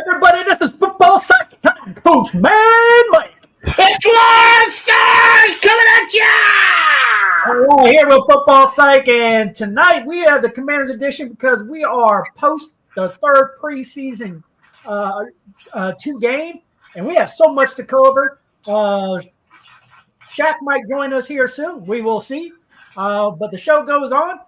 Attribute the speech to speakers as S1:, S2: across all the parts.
S1: everybody, this is Football Psych Time, Coach Man Mike.
S2: It's Lord Sarge coming at ya!
S1: All right, here with Football Psych, and tonight we have the Commanders edition because we are post the third preseason two game, and we have so much to cover. Shaq might join us here soon. We will see. But the show goes on,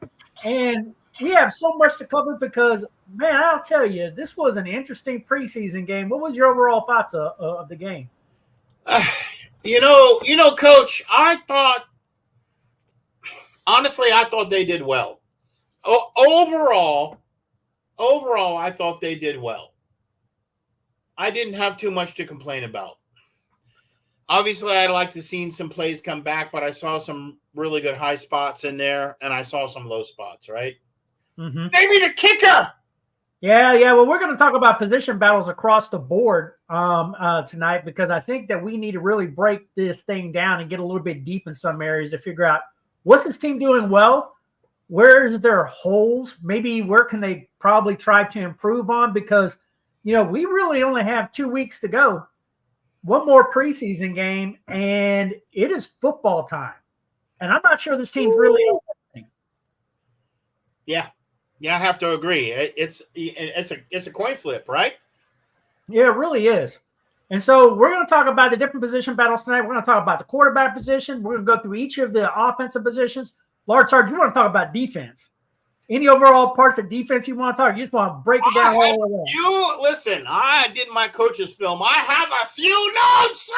S1: and we have so much to cover because, man, I'll tell you, this was an interesting preseason game. What was your overall thoughts of the game?
S2: Coach, honestly, I thought they did well. Overall, I thought they did well. I didn't have too much to complain about. Obviously, I'd like to see some plays come back, but I saw some really good high spots in there, and I saw some low spots, right?
S1: Mm-hmm.
S2: Maybe the kicker.
S1: Yeah. Well, we're going to talk about position battles across the board tonight because I think that we need to really break this thing down and get a little bit deep in some areas to figure out what's this team doing well, where is there holes, maybe where can they probably try to improve on because, we really only have 2 weeks to go. One more preseason game, and it is football time. And I'm not sure this team's really open.
S2: Yeah, I have to agree. It's a coin flip, right?
S1: Yeah, it really is. And so we're going to talk about the different position battles tonight. We're going to talk about the quarterback position. We're going to go through each of the offensive positions. Large Sarge, you want to talk about defense? Any overall parts of defense you want to talk? You just want to break it down all the way.
S2: Listen, I did my coach's film. I have a few notes.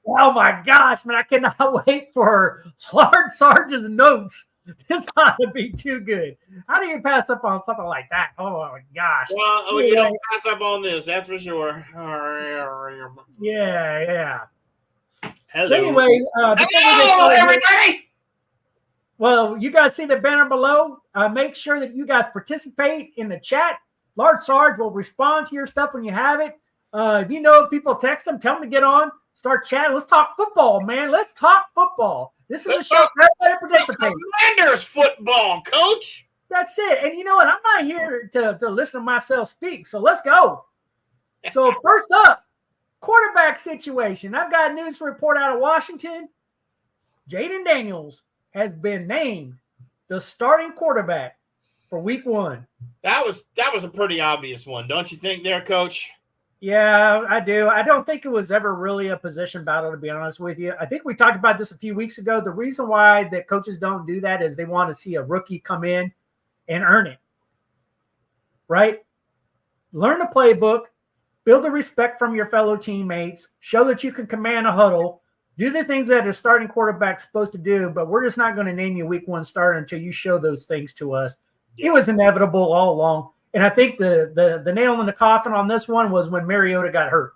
S1: Oh, my gosh, man. I cannot wait for Large Sarge's notes. This ought to be too good. How do you pass up on something like that? Oh, my gosh.
S2: Well, you don't pass up on this, that's for sure.
S1: Yeah.
S2: Hello.
S1: So anyway,
S2: hello, everybody.
S1: Well, you guys see the banner below. Make sure that you guys participate in the chat. Large Sarge will respond to your stuff when you have it. If you know people text them, tell them to get on, start chatting. Let's talk football, man. Let's talk football. This is a show for everybody to participate.
S2: Commanders football, Coach.
S1: That's it. And you know what? I'm not here to listen to myself speak. So let's go. So first up, quarterback situation. I've got news to report out of Washington. Jaden Daniels has been named the starting quarterback for week 1.
S2: That was a pretty obvious one, don't you think there, Coach?
S1: Yeah, I do. I don't think it was ever really a position battle, to be honest with you. I think we talked about this a few weeks ago. The reason why the coaches don't do that is they want to see a rookie come in and earn it, right? Learn the playbook, build the respect from your fellow teammates, show that you can command a huddle, do the things that a starting quarterback's supposed to do, but we're just not going to name you week 1 starter until you show those things to us. It was inevitable all along. And I think the nail in the coffin on this one was when Mariota got hurt.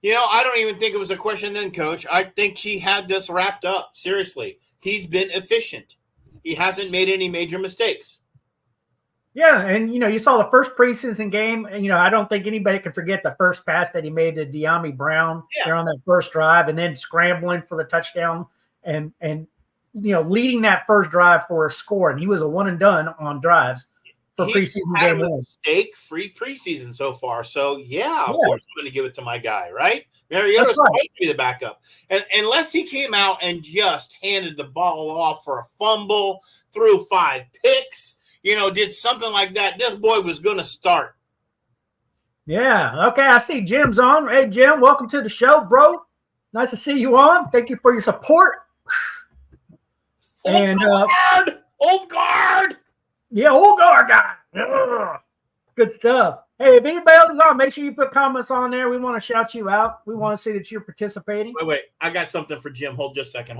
S2: I don't even think it was a question then, Coach. I think he had this wrapped up. Seriously. He's been efficient. He hasn't made any major mistakes.
S1: Yeah, and, you saw the first preseason game. And, I don't think anybody can forget the first pass that he made to De'Ami Brown there on that first drive and then scrambling for the touchdown and leading that first drive for a score. And he was a one and done on drives for preseason game 1.
S2: Mistake-free preseason so far. So, of course I'm going to give it to my guy, right? Mariota's supposed to be the backup. And unless he came out and just handed the ball off for a fumble, threw 5 picks, did something like that, this boy was going to start.
S1: Yeah. Okay. I see Jim's on. Hey, Jim, welcome to the show, bro. Nice to see you on. Thank you for your support.
S2: Old guard.
S1: Yeah, old guard guy. Ugh. Good stuff. Hey, if anybody else is on, make sure you put comments on there. We want to shout you out. We want to see that you're participating.
S2: Wait. I got something for Jim. Hold a second.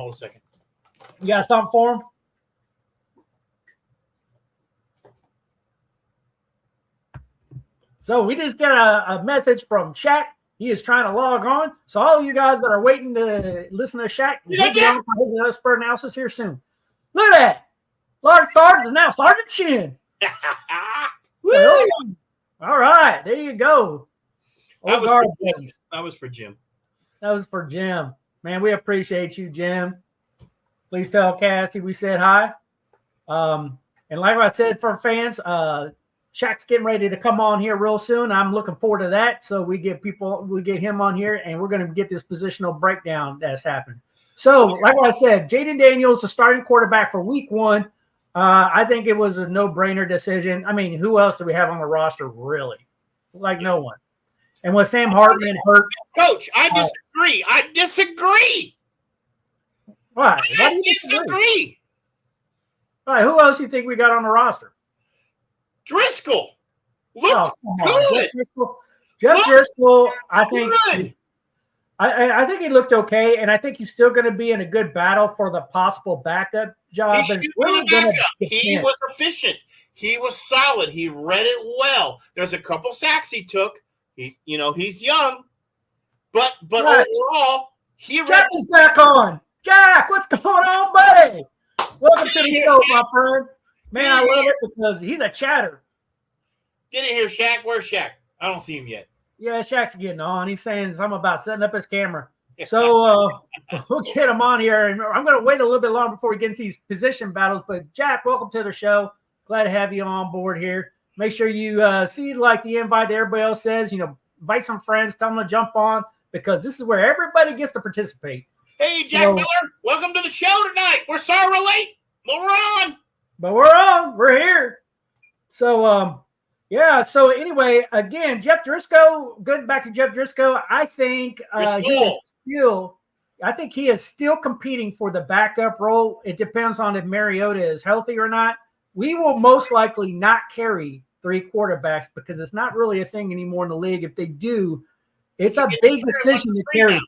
S1: You got something for him? So we just got a message from Shaq. He is trying to log on. So all you guys that are waiting to listen to Shaq, we'll spur analysis here soon. Look at that. Large Sarge is now Sergeant Shin. All right, there you go.
S2: That was for Jim.
S1: That was for Jim. Man, we appreciate you, Jim. Please tell Cassie we said hi. And like I said for fans, Shaq's getting ready to come on here real soon. I'm looking forward to that. So we get him on here, and we're going to get this positional breakdown that's happened. So, like I said, Jaden Daniels, the starting quarterback for Week 1. I think it was a no-brainer decision. I mean, who else do we have on the roster, really? Like, no one. And with Sam Hartman hurt.
S2: Coach, I disagree. I disagree.
S1: Why? Why
S2: I disagree.
S1: All right, who else do you think we got on the roster?
S2: Driscoll. Look good.
S1: Jeff Driscoll, I think.
S2: Good.
S1: I think he looked okay, and I think he's still going to be in a good battle for the possible backup job.
S2: He was efficient. He was solid. He read it well. There's a couple sacks he took. He's young, but
S1: right.
S2: Overall,
S1: Jack is back on. Jack, what's going on, buddy? Welcome to the show, my friend. Man, I love it because he's a chatter.
S2: Get in here, Shaq. Where's Shaq? I don't see him yet.
S1: Yeah, Shaq's getting on. He's saying something about setting up his camera. So we'll get him on here. And I'm going to wait a little bit longer before we get into these position battles. But, Jack, welcome to the show. Glad to have you on board here. Make sure you see like the invite that everybody else says. Invite some friends. Tell them to jump on because this is where everybody gets to participate.
S2: Hey, Jack Miller. Welcome to the show tonight. We're sorry we're late, but we're on.
S1: We're here. So, yeah. So anyway, again, Jeff Driscoll. Going back to Jeff Driscoll, I think he is still competing for the backup role. It depends on if Mariota is healthy or not. We will most likely not carry 3 quarterbacks because it's not really a thing anymore in the league. If they do, it's a big decision to carry 3.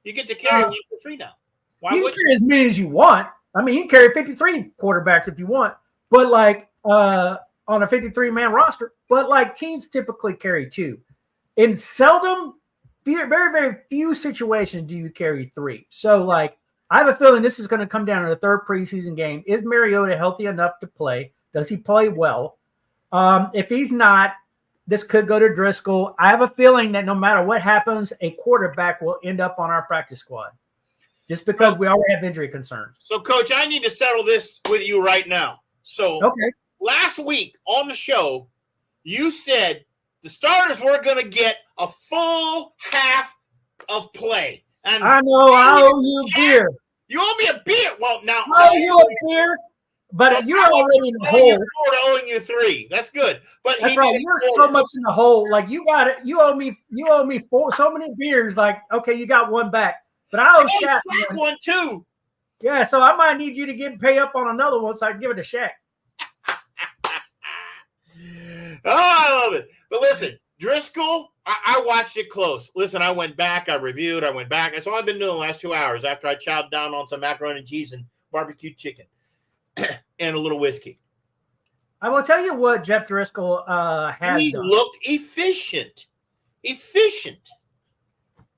S2: You get to carry 1 for free now. Why
S1: you can carry as many as you want. I mean, you can carry 53 quarterbacks if you want, but on a 53-man roster, but teams typically carry 2. In very, very few situations do you carry 3. So I have a feeling this is going to come down to the 3rd preseason game. Is Mariota healthy enough to play? Does he play well? If he's not, this could go to Driscoll. I have a feeling that no matter what happens, a quarterback will end up on our practice squad just because we already have injury concerns.
S2: So, Coach, I need to settle this with you right now. So,
S1: okay.
S2: Last week on the show, you said the starters were going to get a full half of play. And
S1: I know. I owe you a beer.
S2: You owe me a beer. Well, now
S1: I owe you a beer, but
S2: so
S1: you're already in the hole.
S2: Owing you 3. That's good. But
S1: that's right. You're so much in the hole. You got it. You owe me 4 so many beers. Okay, you got 1 back, but I owe Shaq
S2: one too.
S1: Yeah, so I might need you to pay up on another one so I can give it to Shaq.
S2: Oh, I love it. But listen, Driscoll, I watched it close. Listen, I went back, I reviewed, I went back. That's all I've been doing the last 2 hours after I chowed down on some macaroni and cheese and barbecue chicken and a little whiskey.
S1: I will tell you what Jeff Driscoll has
S2: He
S1: done.
S2: Looked efficient.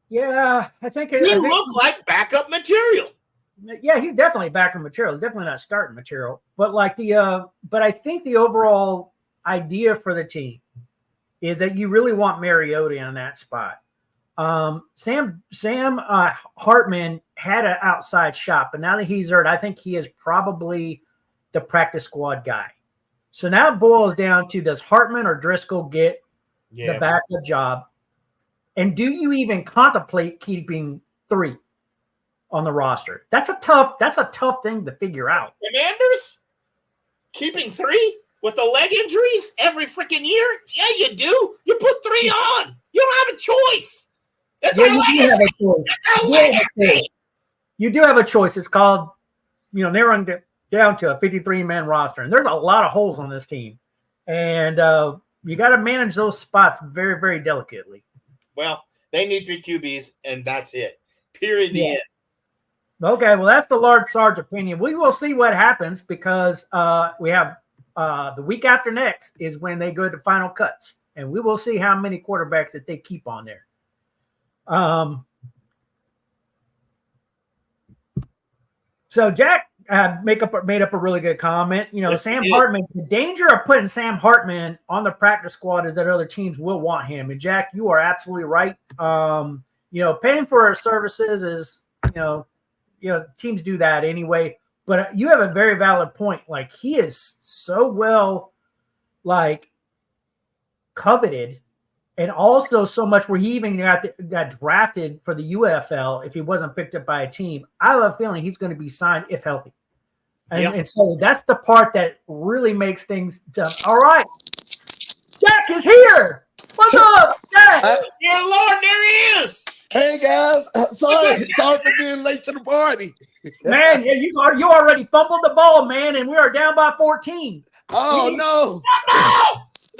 S1: Yeah, I think
S2: he looked like backup material.
S1: Yeah, he's definitely backup material. He's definitely not starting material. But but I think the overall idea for the team is that you really want Mariota in that spot. Sam Hartman had an outside shot, but now that he's hurt, I think he is probably the practice squad guy. So now it boils down to, does Hartman or Driscoll get the backup job? And do you even contemplate keeping 3 on the roster? That's a tough thing to figure out.
S2: Commanders keeping 3 with the leg injuries every freaking year? Yeah, you do. You put 3 on. You don't have a choice. That's our legacy.
S1: You do have a choice. It's called, narrowing down to a 53-man roster. And there's a lot of holes on this team. And you got to manage those spots very, very delicately.
S2: Well, they need 3 QBs, and that's it. Period. The end.
S1: Okay, well, that's the large Sarge opinion. We will see what happens because we have the week after next is when they go to final cuts, and we will see how many quarterbacks that they keep on there. So Jack made up a really good comment. Sam Hartman, the danger of putting Sam Hartman on the practice squad is that other teams will want him. And Jack, you are absolutely right. Paying for our services is, teams do that anyway. But you have a very valid point. He is so well, coveted, and also so much where he even got drafted for the UFL if he wasn't picked up by a team. I have a feeling he's going to be signed if healthy. And so that's the part that really makes things jump. All right. Jack is here. What's up, Jack?
S2: Dear Lord, there he is.
S3: Hey guys, sorry for being late to the party.
S1: Man, you already fumbled the ball, man, and we are down by 14.
S3: No.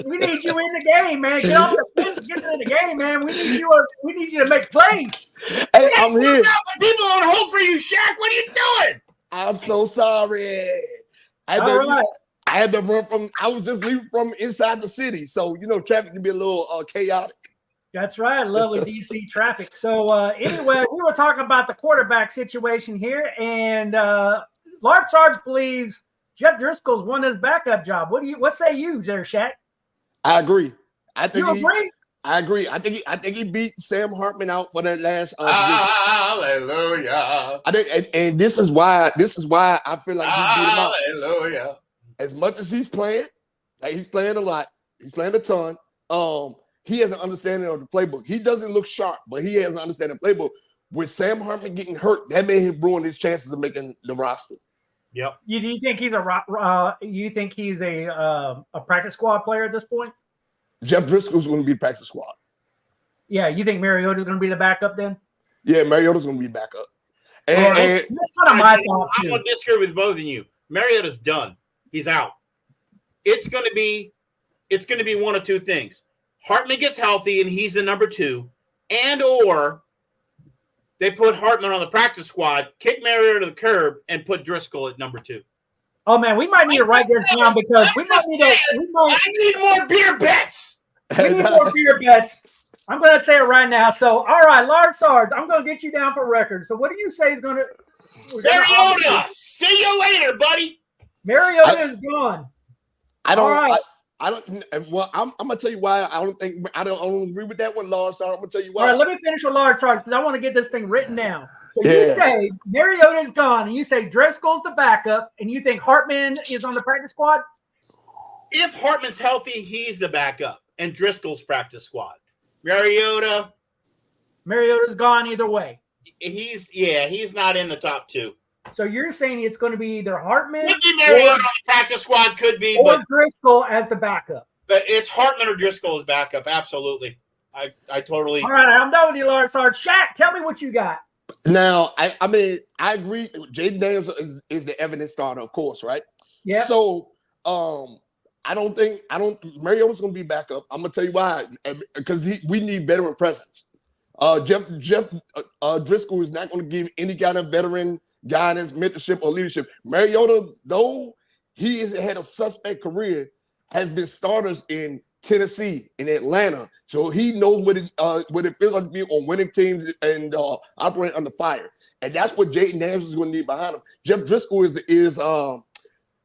S1: We need you in the game, man. Get off the fence, get in the game, man. We need you to make plays.
S3: Hey, I'm here.
S2: People on hold for you, Shaq. What are you doing?
S3: I'm so sorry. I had to run from. I was just leaving from inside the city, so traffic can be a little chaotic.
S1: That's right, lovely DC traffic. So anyway, we were talking about the quarterback situation here, and Large Sarge believes Jeff Driscoll's won his backup job. What say you, there, Shaq?
S3: I agree. I think
S1: you agree?
S3: I agree. I think he beat Sam Hartman out for that last
S2: Hallelujah.
S3: I think, and this is why I feel like he beat him out.
S2: Hallelujah.
S3: As much as he's playing, he's playing a lot. He's playing a ton. He has an understanding of the playbook. He doesn't look sharp, but he has an understanding of the playbook. With Sam Hartman getting hurt, that made him ruin his chances of making the roster.
S2: Yep.
S1: Do you think he's a practice squad player at this point?
S3: Jeff Driscoll's going to be practice squad.
S1: Yeah, you think Mariota's going to be the backup then?
S3: Yeah, Mariota's going to be backup.
S1: That's kind of my thought
S2: I'm going to disagree with both of you. Mariota's done. He's out. It's going to be one of two things. Hartman gets healthy and he's the number 2, and or they put Hartman on the practice squad, kick Mariota to the curb, and put Driscoll at number 2.
S1: Oh man, we might need to write this down because I
S2: need more beer bets.
S1: We need more beer bets. I'm going to say it right now. So, all right, Large Sarge, I'm going to get you down for record. So, what do you say is going to?
S2: Mariota, see you later, buddy.
S1: Mariota is gone.
S3: I'm gonna tell you why I don't agree with that one, Large Sarge. I'm gonna tell you why.
S1: All right, let me finish with Large Sarge because I want to get this thing written down. So you say Mariota is gone, and you say Driscoll's the backup, and you think Hartman is on the practice squad?
S2: If Hartman's healthy, he's the backup, and Driscoll's practice squad. Mariota's
S1: gone either way.
S2: He's not in the top 2.
S1: So you're saying it's going to be either Hartman
S2: could be Mariota on the practice squad, could be,
S1: or Driscoll as the backup.
S2: But it's Hartman or Driscoll as backup. Absolutely. I totally.
S1: All right, I'm done with you, Large Sarge. Shaq, tell me what you got.
S3: Now, I agree. Jaden Daniels is the evidence starter, of course, right?
S2: Yeah.
S3: So, Mariota's going to be backup. I'm going to tell you why. Because we need veteran presence. Jeff Driscoll is not going to give any kind of veteran guidance, mentorship, or leadership. Mariota, though he has had a suspect career, has been starters in Tennessee, in Atlanta, so he knows what it feels like to be on winning teams and operate under fire. And that's what Jaden Daniels is going to need behind him. Jeff Driscoll is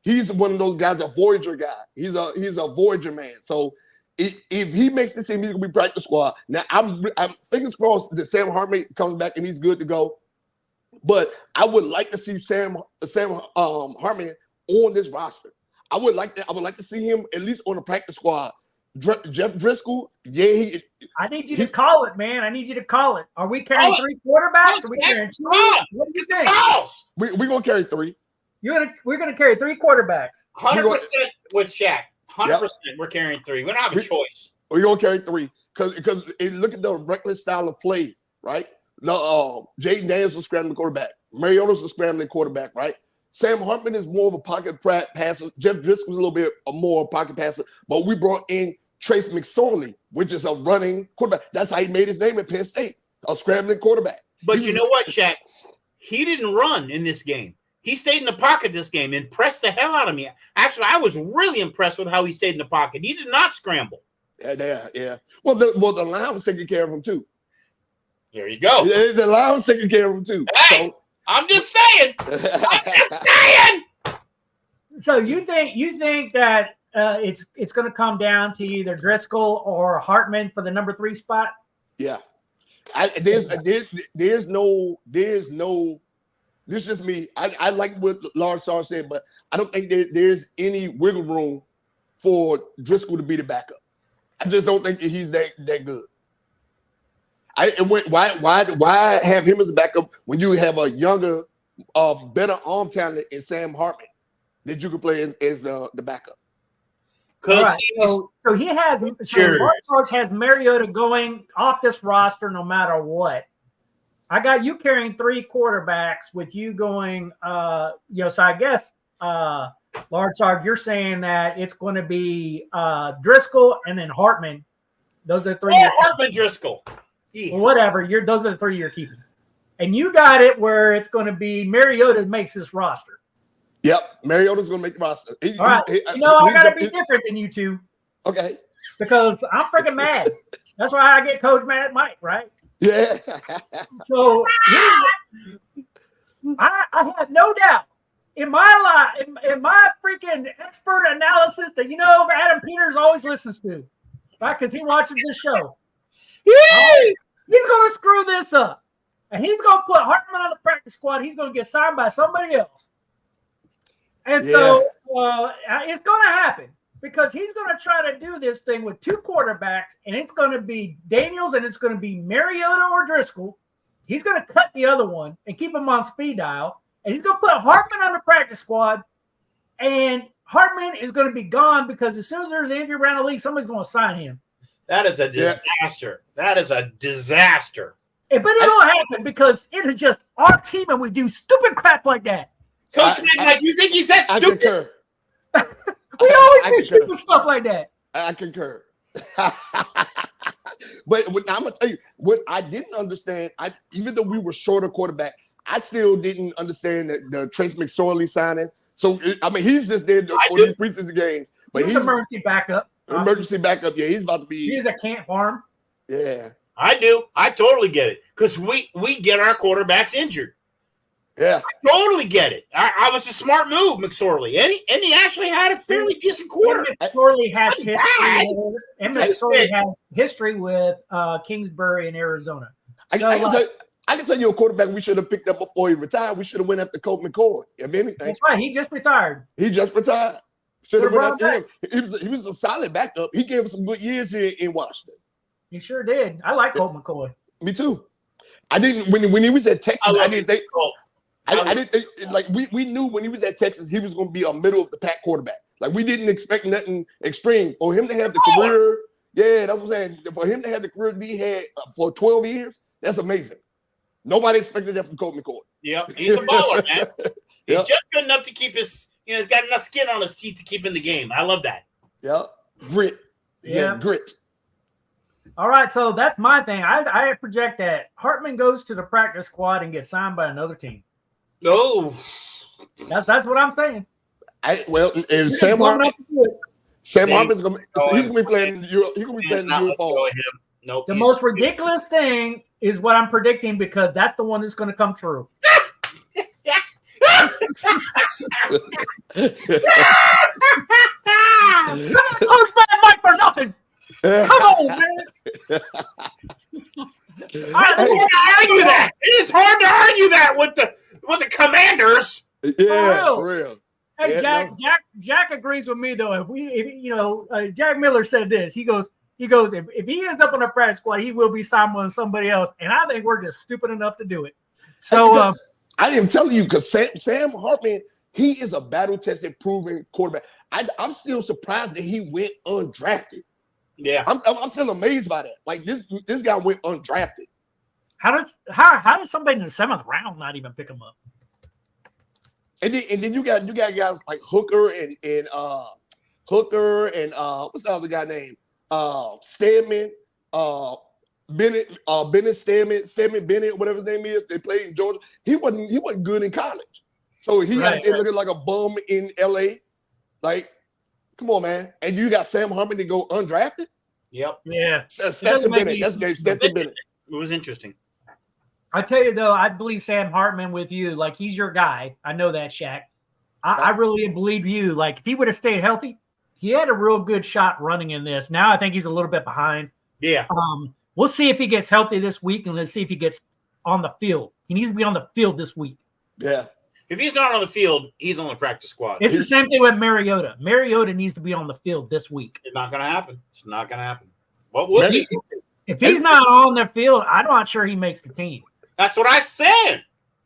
S3: he's one of those guys, a Voyager guy. He's a Voyager man. So if he makes this team, he's going to be practice squad. Now I'm fingers crossed that Sam Hartman comes back and he's good to go. But I would like to see Sam Hartman on this roster. I would like to see him at least on the practice squad. Jeff Driscoll,
S1: I need you to call it, man. I need you to call it. Are we carrying 3 quarterbacks? Are we carrying 2? What do you think?
S3: We're gonna carry 3.
S1: We're gonna carry 3 quarterbacks.
S2: 100% with Shaq. 100%. We're carrying 3. We don't have a choice.
S3: We're gonna carry 3 because look at the reckless style of play, right? No, Jaden Daniels is a scrambling quarterback. Mariota's a scrambling quarterback, right? Sam Hartman is more of a pocket passer. Jeff Driscoll's a little bit more pocket passer. But we brought in Trace McSorley, which is a running quarterback. That's how he made his name at Penn State, a scrambling quarterback.
S2: But you know what, Shaq? He didn't run in this game. He stayed in the pocket this game, impressed the hell out of me. Actually, I was really impressed with how he stayed in the pocket. He did not scramble.
S3: Yeah. Well, the line was taking care of him, too.
S2: There you go.
S3: The line was taking care of him, too.
S2: Hey!
S3: So,
S2: I'm just saying.
S1: So you think that it's going to come down to either Driscoll or Hartman for the number 3 spot?
S3: Yeah. There's no. This is just me. I like what Large Sarge said, but I don't think there's any wiggle room for Driscoll to be the backup. I just don't think he's that good. Why have him as a backup when you have a younger, better arm talent in Sam Hartman that you could play as the backup?
S1: All right, so he has Sarge has Mariota going off this roster no matter what. I got you carrying 3 quarterbacks with you going. So I guess Large Sarge, you're saying that it's going to be Driscoll and then Hartman. Those are 3.
S2: Hartman, Driscoll.
S1: Yeah. Well, whatever. Those are the 3 you're keeping. And you got it where it's going to be Mariota makes this roster.
S3: Yep, Mariota's going to make the roster.
S1: All right. I got to be different than you two.
S3: Okay.
S1: Because I'm freaking mad. That's why I get Coach mad at Mike, right?
S3: Yeah.
S1: So I have no doubt in my life, in my freaking expert analysis that Adam Peters always listens to, right? Because he watches this show. He's going to screw this up. And he's going to put Hartman on the practice squad. He's going to get signed by somebody else. And so it's going to happen because he's going to try to do this thing with 2 quarterbacks, and it's going to be Daniels and it's going to be Mariota or Driscoll. He's going to cut the other one and keep him on speed dial, and he's going to put Hartman on the practice squad, and Hartman is going to be gone because as soon as there's an injury around the league, somebody's going to sign him.
S2: That is a disaster. That is a disaster.
S1: But it'll happen because it is just our team, and we do stupid crap like that.
S2: Coach, you think he's that stupid?
S3: I concur.
S1: We always do stupid stuff like that.
S3: I concur. But I'm gonna tell you what I didn't understand. Even though we were short of quarterback, I still didn't understand the Trace McSorley signing. So he's just there for these preseason games. But he's
S1: emergency backup.
S3: Emergency backup. Yeah, he's about to be.
S1: He's a camp farm.
S3: Yeah,
S2: I do. I totally get it because we get our quarterbacks injured.
S3: Yeah,
S2: I totally get it. I was a smart move, McSorley, and he actually had a fairly decent quarter.
S1: McSorley has history with Kingsbury in Arizona.
S3: I can tell you a quarterback we should have picked up before he retired. We should have went after Colt McCoy. If anything,
S1: that's right. He just retired.
S3: Should have went after him. He was a solid backup. He gave us some good years here in Washington.
S1: He sure did. I like Colt McCoy.
S3: Me too. I didn't when he was at Texas. I didn't think. I didn't think, like we knew when he was at Texas he was going to be a middle of the pack quarterback. Like we didn't expect nothing extreme. For him to have the career, that's what I'm saying. For him to have the career that he had for 12 years, that's amazing. Nobody expected that from Colt McCoy.
S2: Yep, he's a baller, man. He's just good enough to keep his, he's got enough skin on his teeth to keep in the game. I love that.
S3: Yeah, grit. Yeah, grit.
S1: All right, so that's my thing. I project that Hartman goes to the practice squad and gets signed by another team.
S2: Oh,
S1: that's what I'm saying.
S3: Sam Hartman's gonna be playing. He's gonna be playing the fall.
S2: Nope.
S1: The most ridiculous thing is what I'm predicting because that's the one that's going to come true. I'm not coached by Mike for nothing. Come on, man.
S2: I don't want to argue that. It is hard to argue that with the Commanders.
S3: Yeah, for real.
S1: Hey, Jack agrees with me though. If Jack Miller said this. He goes, if he ends up on a practice squad, he will be signed with somebody else. And I think we're just stupid enough to do it. So
S3: I am telling you, because Sam Hartman, he is a battle-tested, proven quarterback. I'm still surprised that he went undrafted.
S2: Yeah,
S3: I'm still amazed by that. Like this guy went undrafted.
S1: How does somebody in the 7th round not even pick him up?
S3: And then you got guys like Hooker and what's the other guy name? Stedman, Bennett Stedman Bennett, whatever his name is. They played in Georgia. He wasn't good in college, so he out there looking like a bum in LA. Like, come on, man. And you got Sam Hartman to go undrafted.
S2: Yep.
S1: Yeah.
S3: Stetson Bennett. That's Stetson Bennett.
S2: It was interesting.
S1: I tell you though, I believe Sam Hartman with you. Like he's your guy. I know that, Shaq. I really believe you. Like if he would have stayed healthy, he had a real good shot running in this. Now I think he's a little bit behind.
S2: Yeah.
S1: We'll see if he gets healthy this week, and let's see if he gets on the field. He needs to be on the field this week.
S3: Yeah.
S2: If he's not on the field, he's on the practice squad.
S1: It's the same thing with Mariota. Mariota needs to be on the field this week.
S2: It's not going to happen. It's not going to happen. Well, we'll see.
S1: If he's not on the field, I'm not sure he makes the team.
S2: That's what I said.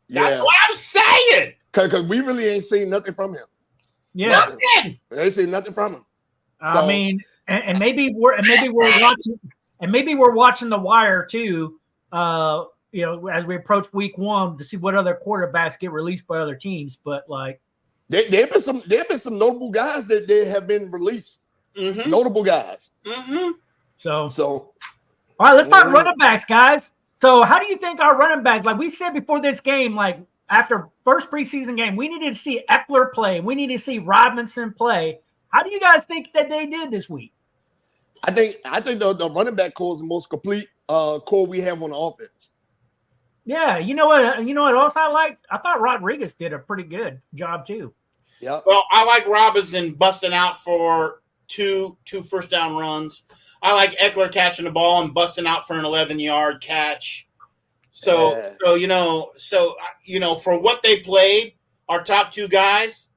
S2: That's what I'm saying.
S3: Because we really ain't seen nothing from him.
S1: Yeah,
S2: nothing.
S3: We ain't seen nothing from him.
S1: I mean, and maybe we're watching the wire too. As we approach week 1 to see what other quarterbacks get released by other teams. But like,
S3: there have been some notable guys that they have been released.
S2: Mm-hmm.
S3: Notable guys.
S2: Mm-hmm.
S1: So
S3: all
S1: right, let's talk running backs, guys. So how do you think our running backs, like we said before this game, like after first preseason game, we needed to see Eckler play. We needed to see Robinson play. How do you guys think that they did this week?
S3: I think the running back core is the most complete core we have on the offense.
S1: Yeah, you know what else I liked? I thought Rodriguez did a pretty good job too.
S3: Yeah.
S2: Well, I like Robinson busting out for two first down runs. I like Eckler catching the ball and busting out for an 11-yard catch. So for what they played, our top 2 guys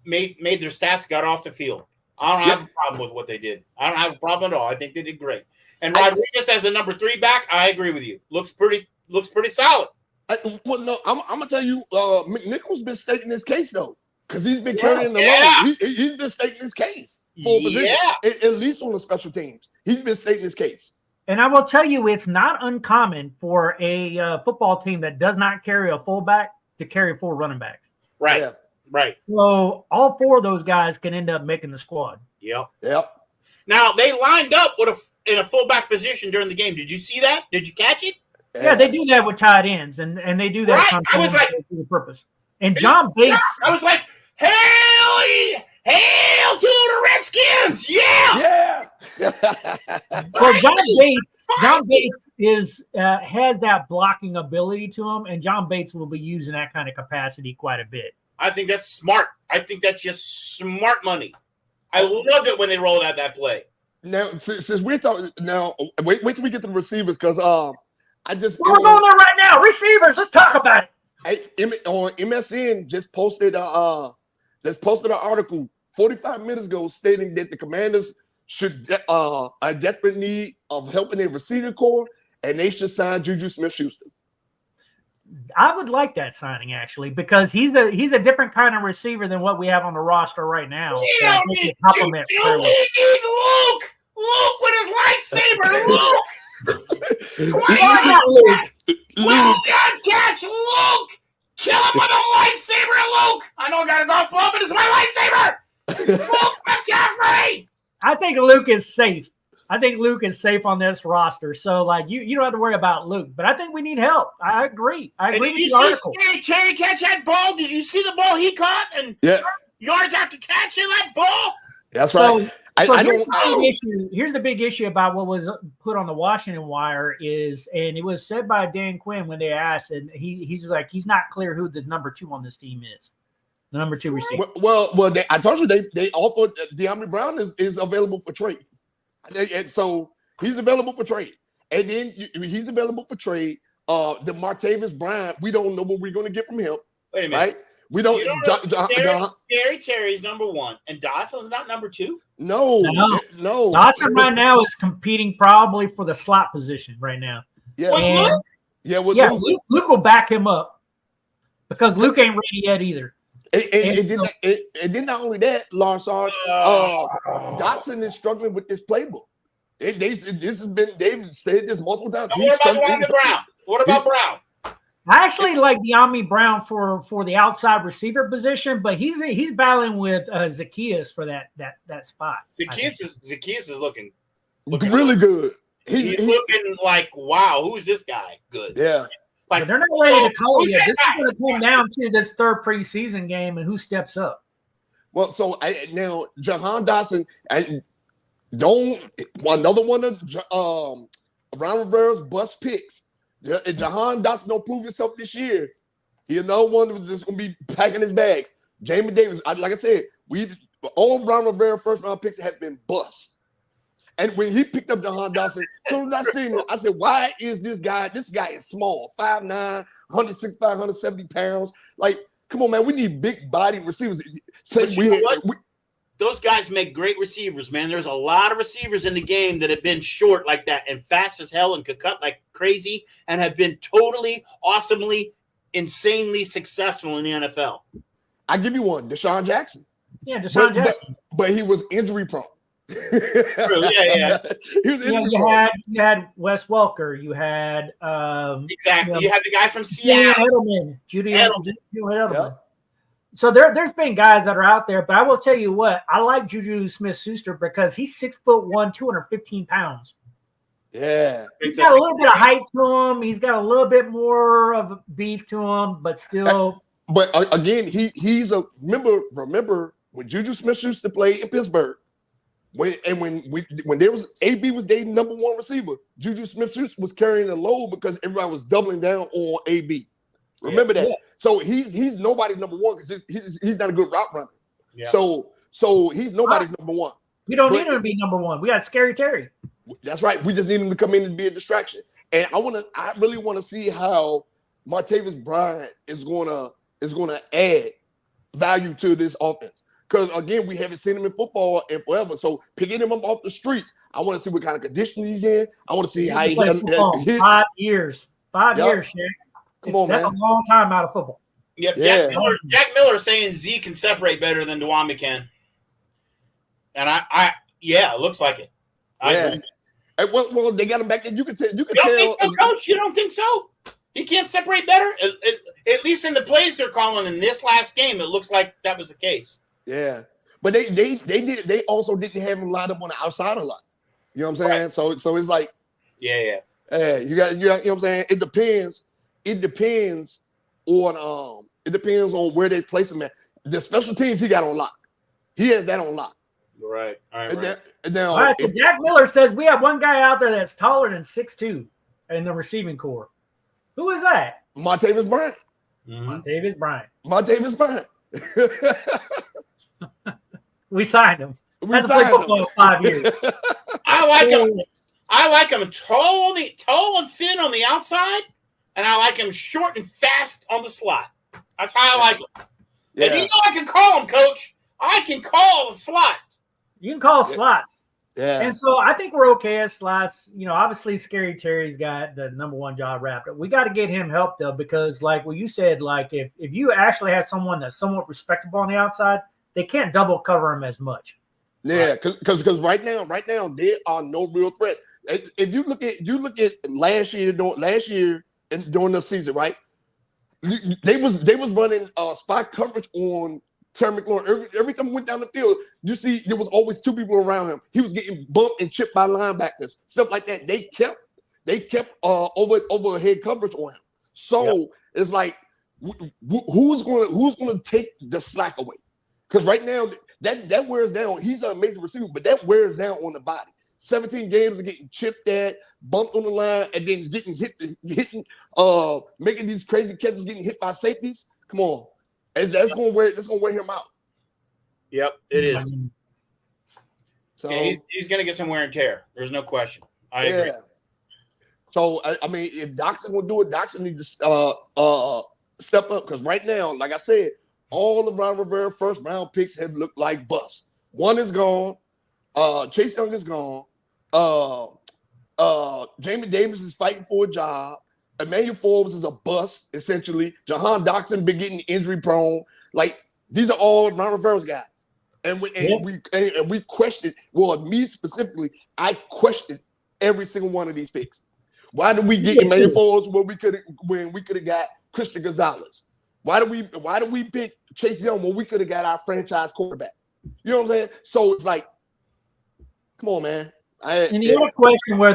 S2: made their stats, got off the field. I don't have a problem with what they did. I don't have a problem at all. I think they did great. And Rodriguez as a number 3 back, I agree with you. Looks pretty solid.
S3: I'm gonna tell you, McNichol's been stating his case though, because he's been carrying the load. He's been stating his case for position, at least on the special teams. He's been stating his case.
S1: And I will tell you, it's not uncommon for a football team that does not carry a fullback to carry 4 running backs.
S2: Right.
S3: Yeah.
S2: Right.
S1: So all 4 of those guys can end up making the squad.
S2: Yep.
S3: Now
S2: they lined up in a fullback position during the game. Did you see that? Did you catch it?
S1: Yeah, they do that with tight ends, and they do that sometimes for the purpose. And John Bates,
S2: I was like, hail to the Redskins! Yeah.
S1: well, John Bates has that blocking ability to him, and John Bates will be using that kind of capacity quite a bit.
S2: I think that's smart. I think that's just smart money. I loved it when they rolled out that play.
S3: Now, since we're talking now, wait till we get to the receivers, because we're
S1: going there right now. Receivers, let's talk about it.
S3: On MSN just posted an article 45 minutes ago stating that the Commanders should a desperate need of helping their receiving core, and they should sign Juju Smith-Schuster.
S1: I would like that signing actually, because he's a different kind of receiver than what we have on the roster right now.
S2: You need Luke with his lightsaber. Luke, catch Luke. Kill him with a lightsaber, Luke. I know I gotta go for it, but it's my lightsaber. Luke McCaffrey.
S1: I think Luke is safe. I think Luke is safe on this roster. So, like, you don't have to worry about Luke. But I think we need help. I agree. I agree with the article.
S2: Did you see Terry catch that ball? Did you see the ball he caught? And yards after catching that ball?
S3: That's right.
S1: Here's the big issue about what was put on the Washington Wire and it was said by Dan Quinn when they asked, and he's like, he's not clear who the number 2 on this team is. The number 2 receiver.
S3: Well, I told you they offered De'Ami Brown is available for trade. And so he's available for trade. And then he's available for trade. The Martavis Bryant, we don't know what we're going to get from him.
S2: Wait a minute.
S3: Right? We don't.
S2: Terry's number 1, and Dotson's not number 2.
S3: No.
S1: Dotson right now is competing probably for the slot position right now.
S3: Yeah.
S1: Luke will back him up because Luke ain't ready yet either.
S3: And then not only that, Lawrence Sarge, Dotson is struggling with this playbook. They've said this multiple times.
S2: What about Brown?
S1: I actually like De'Ami Brown for the outside receiver position, but he's battling with Zacchaeus for that spot.
S2: Zacchaeus is looking
S3: really good.
S2: He's looking like, wow, who is this guy? Good.
S3: Yeah.
S1: Like, they're not ready to call yet. This is going to come down to this third preseason game and who steps up.
S3: Well, so now Jahan Dotson, another one of Ron Rivera's bust picks. If Jahan Dotson don't prove himself this year, he's another one that's just going to be packing his bags. Jamie Davis, like I said, all Ron Rivera first round picks have been bust. And when he picked up Jahan Dotson, so as I seen him, I said, why is this guy is small, 5'9", 165, 170 pounds. Like, come on, man, we need big body receivers.
S2: The those guys make great receivers, man. There's a lot of receivers in the game that have been short like that and fast as hell and could cut like crazy and have been totally, awesomely, insanely successful in the NFL.
S3: I give you one, Deshaun Jackson.
S1: Yeah, Deshaun Jackson.
S3: But he was injury prone.
S2: True. Yeah.
S3: He was injury prone.
S1: You had Wes Welker. You had
S2: exactly. You had the guy from Seattle,
S1: Judy Edelman. Yep. So there's been guys that are out there, but I will tell you what, I like Juju Smith-Schuster because he's 6'1", 215 pounds.
S3: Yeah.
S1: He's got a little bit of height to him. He's got a little bit more of beef to him, but still.
S3: But again, he's a remember when Juju Smith-Schuster played in Pittsburgh, when there was AB was their number one receiver, Juju Smith-Schuster was carrying the load because everybody was doubling down on AB. Remember that. Yeah. So he's nobody's number one because he's not a good route runner. Yeah. So he's nobody's number one.
S1: We don't need him to be number one. We got Scary Terry.
S3: That's right. We just need him to come in and be a distraction. And I really want to see how Martavis Bryant is gonna add value to this offense. Because again, we haven't seen him in football in forever. So picking him up off the streets, I want to see what kind of condition he's in. I want to see how he hits.
S1: 5 years. 5 years, Shaq.
S3: Come on,
S1: That's
S3: man.
S1: a long time out of football.
S2: Yep. Yeah. Jack Miller saying Z can separate better than Dwambi can. And it looks like it. I agree.
S3: Well, they got him back there. You don't
S2: think so, Coach? You don't think so? He can't separate better? At least in the plays they're calling in this last game, it looks like that was the case.
S3: Yeah. But they also didn't have him lined up on the outside a lot. You know what I'm saying? Right. So it's like
S2: Yeah.
S3: You know what I'm saying? It depends on where they place him at. The special teams he got on lock. He has that on lock.
S2: Right. All
S1: right. So Jack Miller says we have one guy out there that's taller than 6'2" in the receiving corps. Who is that?
S3: Martavis Bryant.
S1: Mm-hmm.
S3: Martavis Bryant.
S1: We signed him. That's a football 5 years.
S2: I like him. I like him tall and thin on the outside, and I like him short and fast on the slot. That's how I like him. Yeah. And you know I can call him, Coach. I can call the slot.
S1: You can call slots.
S3: Yeah.
S1: And so I think we're okay at slots. You know, obviously Scary Terry's got the number one job wrapped up. We got to get him help though, because like what you said, like if you actually have someone that's somewhat respectable on the outside, they can't double cover him as much.
S3: Yeah, because right now there are no real threats. If you look at last year and during the season, right? They was running spot coverage on Terry McLaurin. Every time he went down the field, you see there was always two people around him. He was getting bumped and chipped by linebackers, stuff like that. They kept overhead coverage on him. So it's like who's going to take the slack away? Because right now that wears down. He's an amazing receiver, but that wears down on the body. 17 games of getting chipped at, bumped on the line, and then making these crazy catches, getting hit by safeties. Come on, that's gonna wear him out.
S2: Yep, it is.
S3: So
S2: he's gonna get some wear and tear. There's no question. I agree.
S3: So I mean, if Doxson will do it, Doxson needs to step up because right now, like I said, all the Ron Rivera first round picks have looked like busts. One is gone. Chase Young is gone. Jamie Davis is fighting for a job. Emmanuel Forbes is a bust, essentially. Jahan Doxson been getting injury prone. Like these are all Ron Rivera's guys. And we questioned, well, me specifically, I questioned every single one of these picks. Why did we get Emmanuel Forbes when we could have got Christian Gonzalez? Why do we pick Chase Young when we could have got our franchise quarterback? You know what I'm saying? So it's like, come on, man.
S1: And the other question where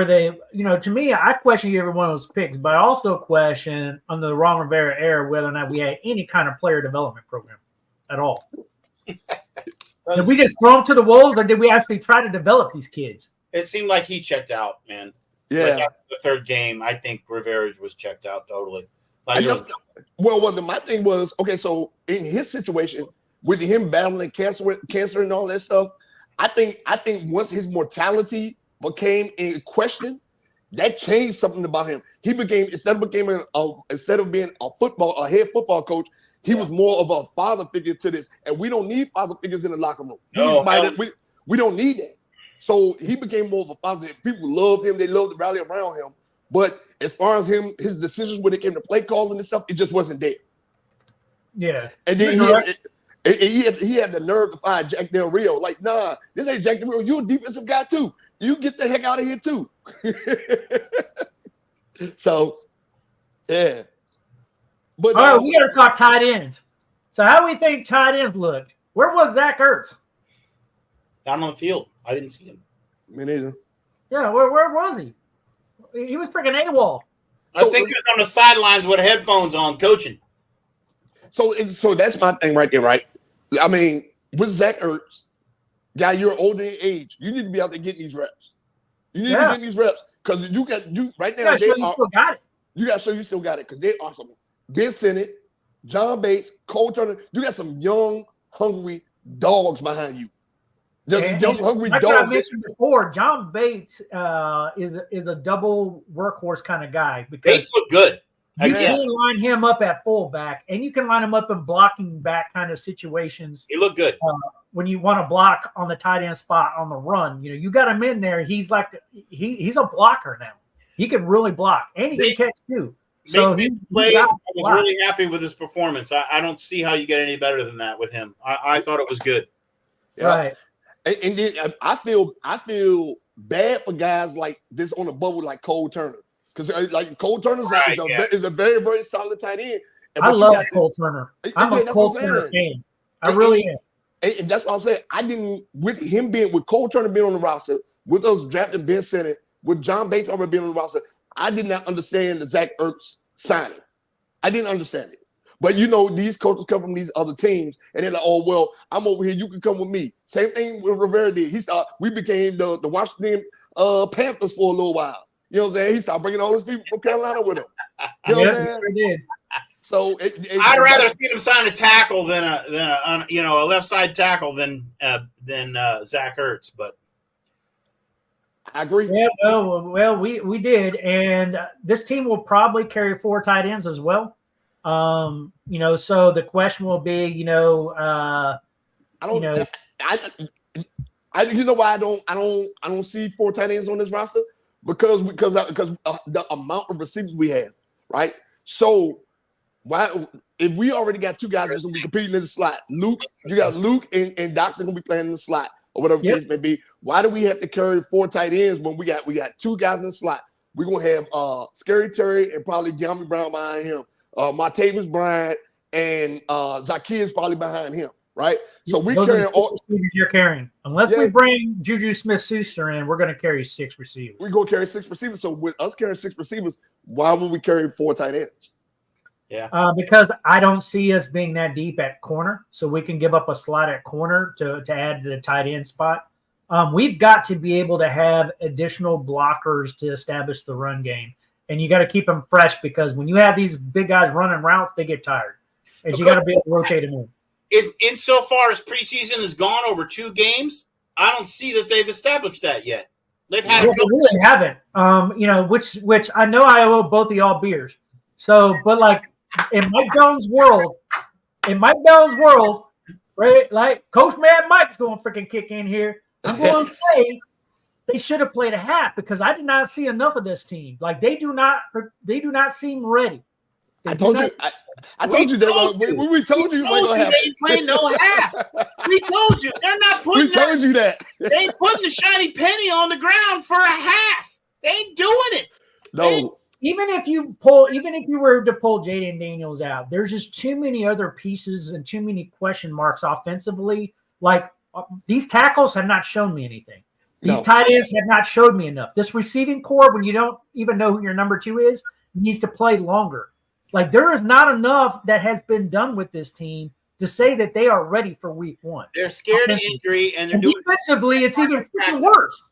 S1: they, you know, to me, I question every one of those picks, but I also question under the Ron Rivera era whether or not we had any kind of player development program at all. Did we just throw them to the wolves, or did we actually try to develop these kids?
S2: It seemed like he checked out, man.
S3: Yeah.
S2: Like after the third game, I think Rivera was checked out totally. Like
S3: my thing was, okay, so in his situation, with him battling cancer and all that stuff, I think once his mortality became in question, that changed something about him. He became instead of being a head football coach, He was more of a father figure to this, and we don't need father figures in the locker room. We don't need that. So he became more of a father. People loved him. They loved to rally around him. But as far as his decisions when it came to play calling and stuff, it just wasn't there.
S1: Yeah.
S3: And then he had the nerve to find Jack Del Rio. Like, nah, this ain't Jack Del Rio. You're a defensive guy too. You get the heck out of here too. So, yeah. But
S1: all right, we got to talk tight ends. So how do we think tight ends looked? Where was Zach Ertz?
S2: Down on the field. I didn't see him.
S3: Me neither.
S1: Yeah, where was he? He was freaking AWOL.
S2: I think he was on the sidelines with headphones on coaching.
S3: So that's my thing right there, right? I mean, with Zach Ertz, guy, you're older in age. You need to be out there getting these reps. You need to get these reps because you right now.
S1: You still got it.
S3: You got to show you still got it because they are some Ben Sinnott, John Bates, Cole Turner. You got some young, hungry dogs behind you. Young, hungry
S1: like
S3: dogs.
S1: I mentioned before, John Bates is a double workhorse kind of guy because
S2: Bates look good.
S1: You can line him up at fullback, and you can line him up in blocking back kind of situations.
S2: He looked good
S1: when you want to block on the tight end spot on the run. You got him in there. He's like he's a blocker now. He can really block, and he can catch too. So
S2: I was really happy with his performance. I don't see how you get any better than that with him. I thought it was good.
S3: Yeah. Right. And then I feel bad for guys like this on the bubble like Cole Turner. Because like Cole Turner is a very, very solid tight end.
S1: I love Cole Turner. I'm a Cole Turner fan. I really am.
S3: And that's what I'm saying. With Cole Turner being on the roster, with us drafting Ben Sinnott, with John Bates already being on the roster, I did not understand the Zach Ertz signing. I didn't understand it. But these coaches come from these other teams, and they're like, "Oh well, I'm over here. You can come with me." Same thing with Rivera did. We became the Washington Panthers for a little while. You know what I'm saying? He started bringing all those people from Carolina with him. You know what I'm saying?
S1: Did.
S2: So I'd rather see them sign a tackle than a left side tackle than Zach Ertz. But
S3: I agree.
S1: Yeah, well, we did, and this team will probably carry 4 tight ends as well. So the question will be, I don't see 4 tight ends on this roster because the amount of receivers we have, right? So why if we already got 2 guys that's gonna be competing in the slot, you got Luke and Doxson gonna be playing in the slot or whatever the case may be. Why do we have to carry 4 tight ends when we got 2 guys in the slot? We're gonna have Scary Terry and probably De'Ami Brown behind him. Martavis Bryant and Zacchaeus probably behind him, right? So we carry all receivers you're carrying. Unless we bring Juju Smith-Schuster in, we're going to carry 6 receivers.
S3: We're going to carry 6 receivers. So with us carrying 6 receivers, why would we carry 4 tight ends?
S2: Yeah.
S1: Because I don't see us being that deep at corner, so we can give up a slot at corner to add to the tight end spot. We've got to be able to have additional blockers to establish the run game. And you got to keep them fresh because when you have these big guys running routes, they get tired. And you got to be able to rotate them in.
S2: Insofar as preseason has gone over 2 games, I don't see that they've established that yet. They've had
S1: they really haven't. Which I know I owe both of y'all beers. So, but like in Mike Jones' world, right? Like Coach Mad Mike's going to freaking kick in here. I'm going to say they should have played a half because I did not see enough of this team. Like they do not seem ready.
S3: I told you that we told you what gonna happen.
S2: They ain't playing no half. We told you they're not putting.
S3: We told you that
S2: they ain't putting the shiny penny on the ground for a half. They ain't doing it.
S3: No.
S1: Even if you were to pull Jaden Daniels out, there's just too many other pieces and too many question marks offensively. Like these tackles have not shown me anything. These tight ends have not showed me enough. This receiving core, when you don't even know who your number 2 is, needs to play longer. Like there is not enough that has been done with this team to say that they are ready for week 1.
S2: They're scared of injury, and they're doing
S1: defensively. It's even worse.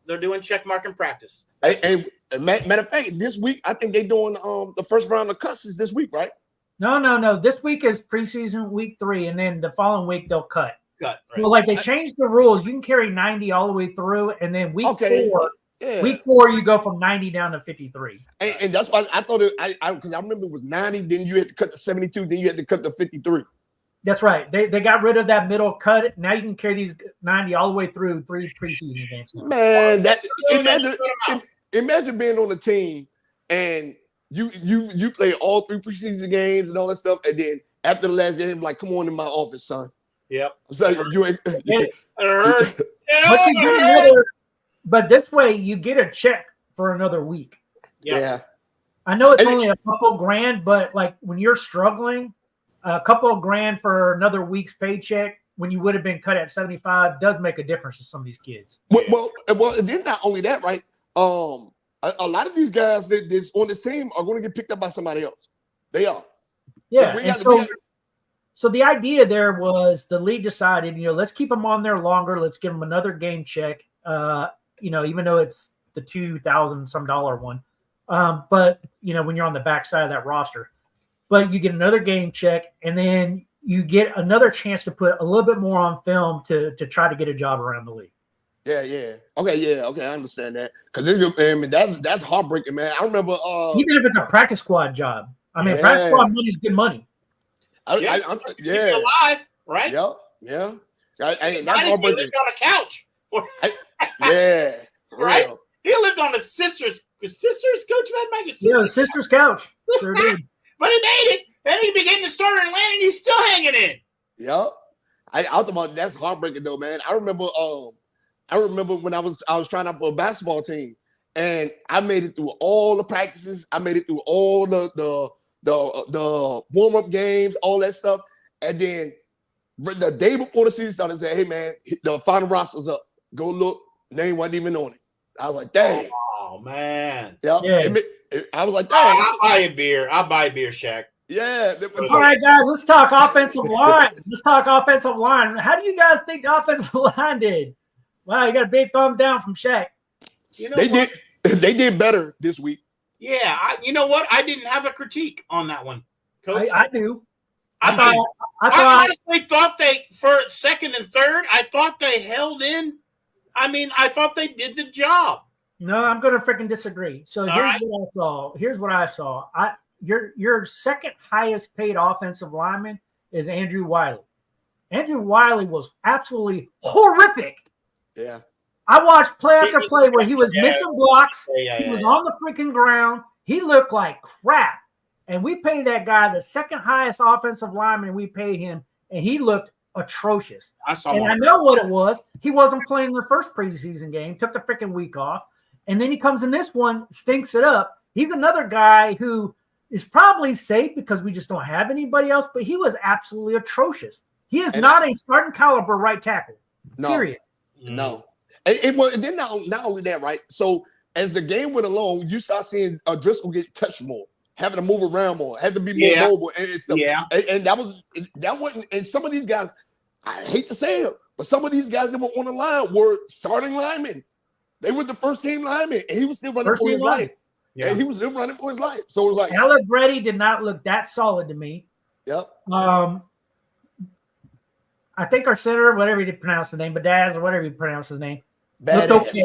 S2: They're doing check mark in practice.
S3: And matter of fact, this week I think they're doing the first round of cuts is this week, right?
S1: No. This week is preseason week 3, and then the following week they'll cut.
S2: Right.
S1: So like they changed the rules. You can carry 90 all the way through, and then week 4
S3: Yeah.
S1: Week 4, you go from 90 down to 53.
S3: And that's why I thought because I remember it was 90, then you had to cut to 72, then you had to cut to 53.
S1: That's right. They got rid of that middle cut. Now you can carry these 90 all the way through 3 preseason games now.
S3: Man, imagine being on a team and you play all 3 preseason games and all that stuff, and then after the last game, like, come on in my office, son.
S2: Yep.
S3: I'm saying you ain't.
S1: But this way you get a check for another week.
S3: Yeah.
S1: I know it's only a couple grand, but like when you're struggling, a couple of grand for another week's paycheck when you would have been cut at 75 does make a difference to some of these kids.
S3: Well, and then not only that, right? A lot of these guys that's on this team are going to get picked up by somebody else. They are.
S1: Yeah. So the idea there was the league decided, let's keep them on there longer. Let's give them another game check. Even though it's the $2,000 some one. But when you're on the backside of that roster, but you get another game check, and then you get another chance to put a little bit more on film to try to get a job around the league.
S3: Yeah. Okay, I understand that. Because that's heartbreaking, man. I remember
S1: even if it's a practice squad job. I mean, practice squad money is good money.
S3: Yeah.
S2: Alive, right?
S3: Yeah. That's
S2: heartbreaking. He lived on a couch.
S3: Yeah.
S2: Right?
S3: Real.
S2: He lived on his sister's coach, man.
S1: Yeah, his sister's couch. Sure did.
S2: But he made it. Then he became the starter in Atlanta, and he's still hanging in.
S3: Yeah. I thought about that's heartbreaking though, man. I remember when I was trying out for a basketball team, and I made it through all the practices. I made it through all the warm-up games, all that stuff. And then the day before the season started, I said, hey man, the final roster's up. Go look. Name wasn't even on it. I was like, dang.
S2: Oh man.
S3: Yeah. I was like, dang.
S2: I'll buy a beer. Shaq.
S3: Yeah.
S1: All right, guys, let's talk offensive line. How do you guys think the offensive line did? Wow, you got a big thumb down from Shaq.
S3: They did better this week.
S2: Yeah, you know what? I didn't have a critique on that one, Coach.
S1: I do.
S2: I honestly thought they, for second and third, I thought they held in. I mean, I thought they did the job.
S1: No, I'm going to freaking disagree. So here's what I saw. Your second highest paid offensive lineman is Andrew Wiley. Andrew Wiley was absolutely horrific.
S3: Yeah.
S1: I watched play after play where he was missing blocks. He was on the freaking ground. He looked like crap. And we paid that guy the second highest offensive lineman we paid him, and he looked atrocious. I know what it was. He wasn't playing the first preseason game, took the freaking week off, and then he comes in this one, stinks it up. He's another guy who is probably safe because we just don't have anybody else, but he was absolutely atrocious. He is not a starting caliber right tackle.
S3: No,
S1: period.
S3: No. And then not only that, right? So as the game went along, you start seeing Driscoll get touched more, having to move around more, had to be more mobile and stuff. Yeah. And that wasn't. And some of these guys, I hate to say it, but some of these guys that were on the line were starting linemen. They were the first team linemen, and he was still running for his life. Yeah, and he was still running for his life. So it was like
S1: Allegretti did not look that solid to me.
S3: Yep.
S1: I think our center, whatever you pronounce the name, Badaz or whatever you pronounce his name,
S3: looked
S1: okay.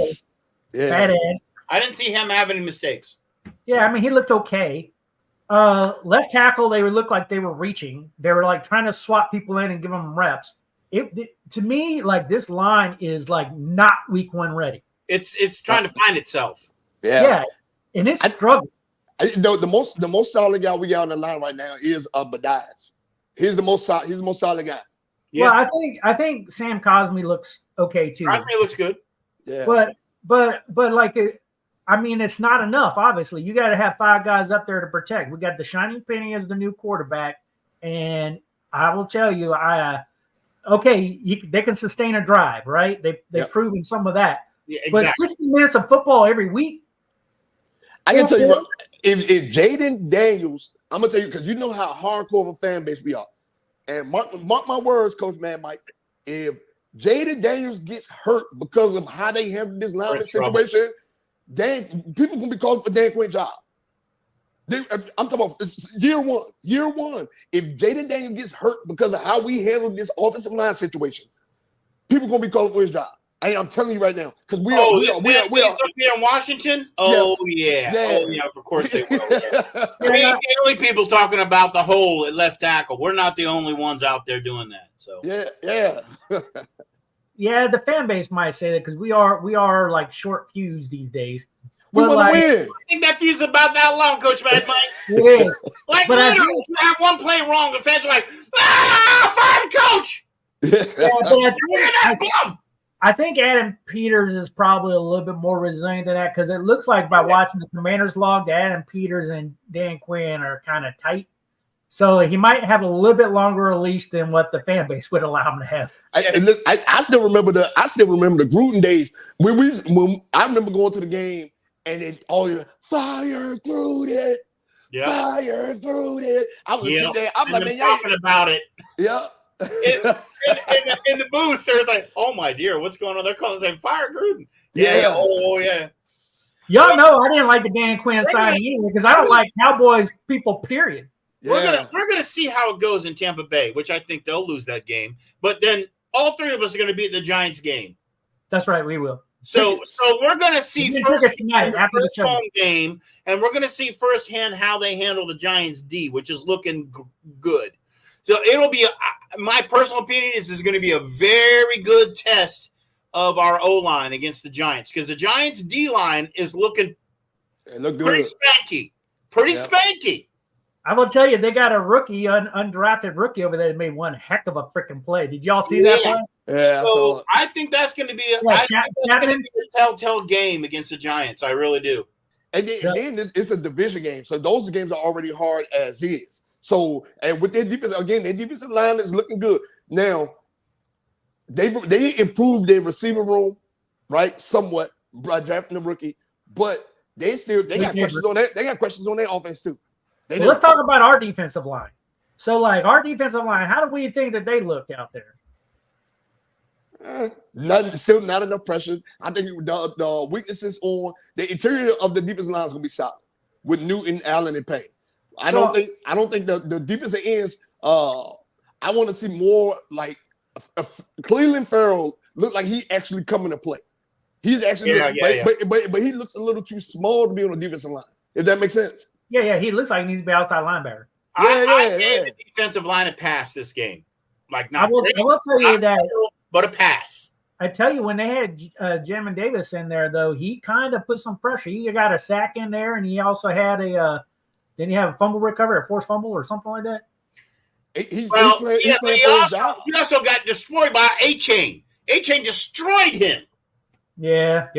S3: Yeah.
S1: Badass.
S2: I didn't see him have any mistakes.
S1: Yeah, I mean, he looked okay. Left tackle, they would look like they were reaching. They were like trying to swap people in and give them reps. To me, like this line is like not week one ready.
S2: It's trying to find itself.
S1: Yeah. And it's struggling.
S3: The most solid guy we got on the line right now is Badaz. He's the most solid guy.
S1: Yeah. Well, I think Sam Cosme looks okay too.
S2: Cosme looks good.
S3: Yeah.
S1: But like it's not enough. Obviously, you got to have 5 guys up there to protect. We got the shining penny as the new quarterback, and I will tell you, they can sustain a drive, right? They've proven some of that. Yeah, exactly. But 60 minutes of football every week.
S3: I can tell you what, if Jaden Daniels, I'm gonna tell you because you know how hardcore of a fan base we are, and mark my words, Coach Mad Mike, if Jaden Daniels gets hurt because of how they handle this lineman situation, people gonna be calling for Dan Quinn's job. I'm talking about year one. If Jaden Daniels gets hurt because of how we handle this offensive line situation, people gonna be calling for his job. Hey, I'm telling you right now, because we
S2: up
S3: are.
S2: here in Washington. Oh
S3: Yes.
S2: yeah.
S3: Yeah.
S2: Oh yeah. Of course they will. Yeah. We
S1: Yeah.
S2: ain't the only people talking about the hole at left tackle. We're not the only ones out there doing that. So
S3: Yeah.
S1: Yeah, the fan base might say that because we are like short fuse these days.
S3: We
S1: But
S3: want to
S1: like,
S3: win.
S2: I think that fuse is about that long, Coach Mad Mike.
S1: it is.
S2: Like
S1: But I
S2: literally,
S1: think-
S2: you have one play wrong, the fans are like, fire the coach.
S1: Yeah, but
S2: Bum.
S1: I think Adam Peters is probably a little bit more resilient than that because it looks like by watching the Commanders log that Adam Peters and Dan Quinn are kind of tight. So he might have a little bit longer a leash than what the fan base would allow him to have.
S3: I still remember the Gruden days when I remember going to the game and it all fire Gruden, fire Gruden. I was sitting there. I'm like, man,
S2: talking about it.
S3: Yeah.
S2: In the booth, there's like, oh my dear, what's going on? They're calling saying fire Gruden.
S3: Yeah.
S2: Oh yeah.
S1: Y'all know I didn't like the Dan Quinn signing anyway because I don't like Cowboys people, period.
S3: Yeah.
S2: We're gonna see how it goes in Tampa Bay, which I think they'll lose that game. But then all three of us are gonna be at the Giants game.
S1: That's right, we will.
S2: So we're gonna see
S1: first tonight after the show
S2: home game, and we're gonna see firsthand how they handle the Giants D, which is looking good. So it'll be my personal opinion is this is going to be a very good test of our O line against the Giants because the Giants D line is looking pretty spanky, spanky.
S1: I will tell you, they got a rookie, undrafted rookie over there that made one heck of a freaking play. Did y'all see that play?
S3: Yeah.
S2: So I think that's going to be a telltale game against the Giants. I really do.
S3: And then it's a division game, so those games are already hard as is. So, and with their defense, again, their defensive line is looking good. Now, they improved their receiver room, right, somewhat by drafting the rookie, but they got questions on that. They got questions on their offense too.
S1: Well, let's talk about our defensive line. So, like our defensive line, how do we think that they look out there?
S3: Still not enough pressure. I think the weaknesses on the interior of the defensive line is going to be solid with Newton, Allen, and Payne. I don't think the defensive ends. I want to see more like Cleveland Farrell look like he actually coming to play. He's actually, but he looks a little too small to be on the defensive line. If that makes sense.
S1: Yeah. He looks like he needs to be outside linebacker.
S2: I gave the defensive line a pass this game. Like not.
S1: I will tell you that,
S2: but a pass.
S1: I tell you when they had Jamin Davis in there though, he kind of put some pressure. He got a sack in there, and he also had a. Didn't he have a fumble recovery, a forced fumble, or something like that?
S2: He also got destroyed by A-Chain. A-Chain destroyed him.
S1: Yeah.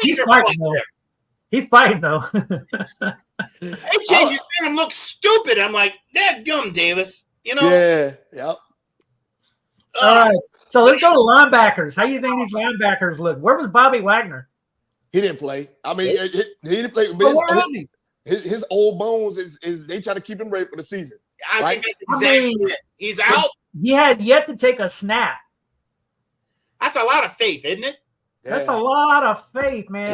S1: He's fighting though. He's fighting though.
S2: A-Chain just made him look stupid. I'm like, that gum, Davis. You know?
S3: Yeah. Yep.
S1: All right. So let's go to linebackers. How do you think these linebackers look? Where was Bobby Wagner?
S3: He didn't play. I mean, he didn't play.
S1: But where is he?
S3: His old bones is they try to keep him ready for the season.
S2: I think that's exactly it. He's out.
S1: He had yet to take a snap.
S2: That's a lot of faith, isn't it?
S1: Yeah. That's a lot of faith, man.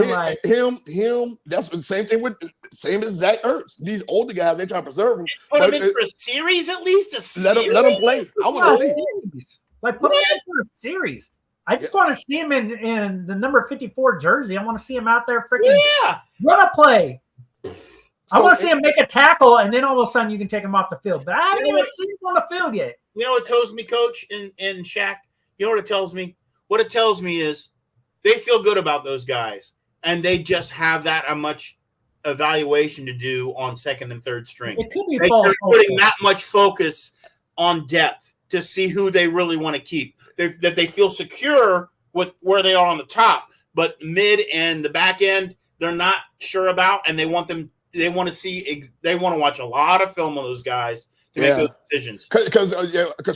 S3: Him. That's the same thing same as Zach Ertz. These older guys, they try to preserve him.
S2: Put him in for a series at least.
S3: Let him play. I want to see.
S1: Put him in for a series. I just want to see him in the number 54 jersey. I want to see him out there freaking run a play. I want to see him make a tackle, and then all of a sudden you can take him off the field. But I haven't even seen him on the field yet.
S2: You know what it tells me, Coach, and Shaq? You know what it tells me? What it tells me is they feel good about those guys, and they just have that much evaluation to do on second and third string.
S1: It could be
S2: they're putting that much focus on depth to see who they really want to keep. That they feel secure with where they are on the top, but mid and the back end, they're not sure about, and they want to watch a lot of film of those guys to make those decisions.
S3: Because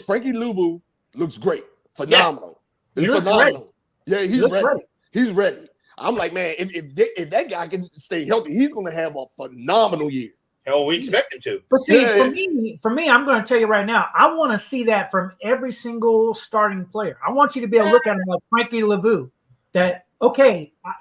S3: Frankie Louvu looks great, phenomenal.
S1: He looks phenomenal.
S3: Yeah, he's ready. Great. He's ready. I'm like, man, if that guy can stay healthy, he's going to have a phenomenal year.
S2: Hell, we expect him to.
S1: But see, for me, I'm going to tell you right now, I want to see that from every single starting player. I want you to be able to look at him like Frankie Louvu. That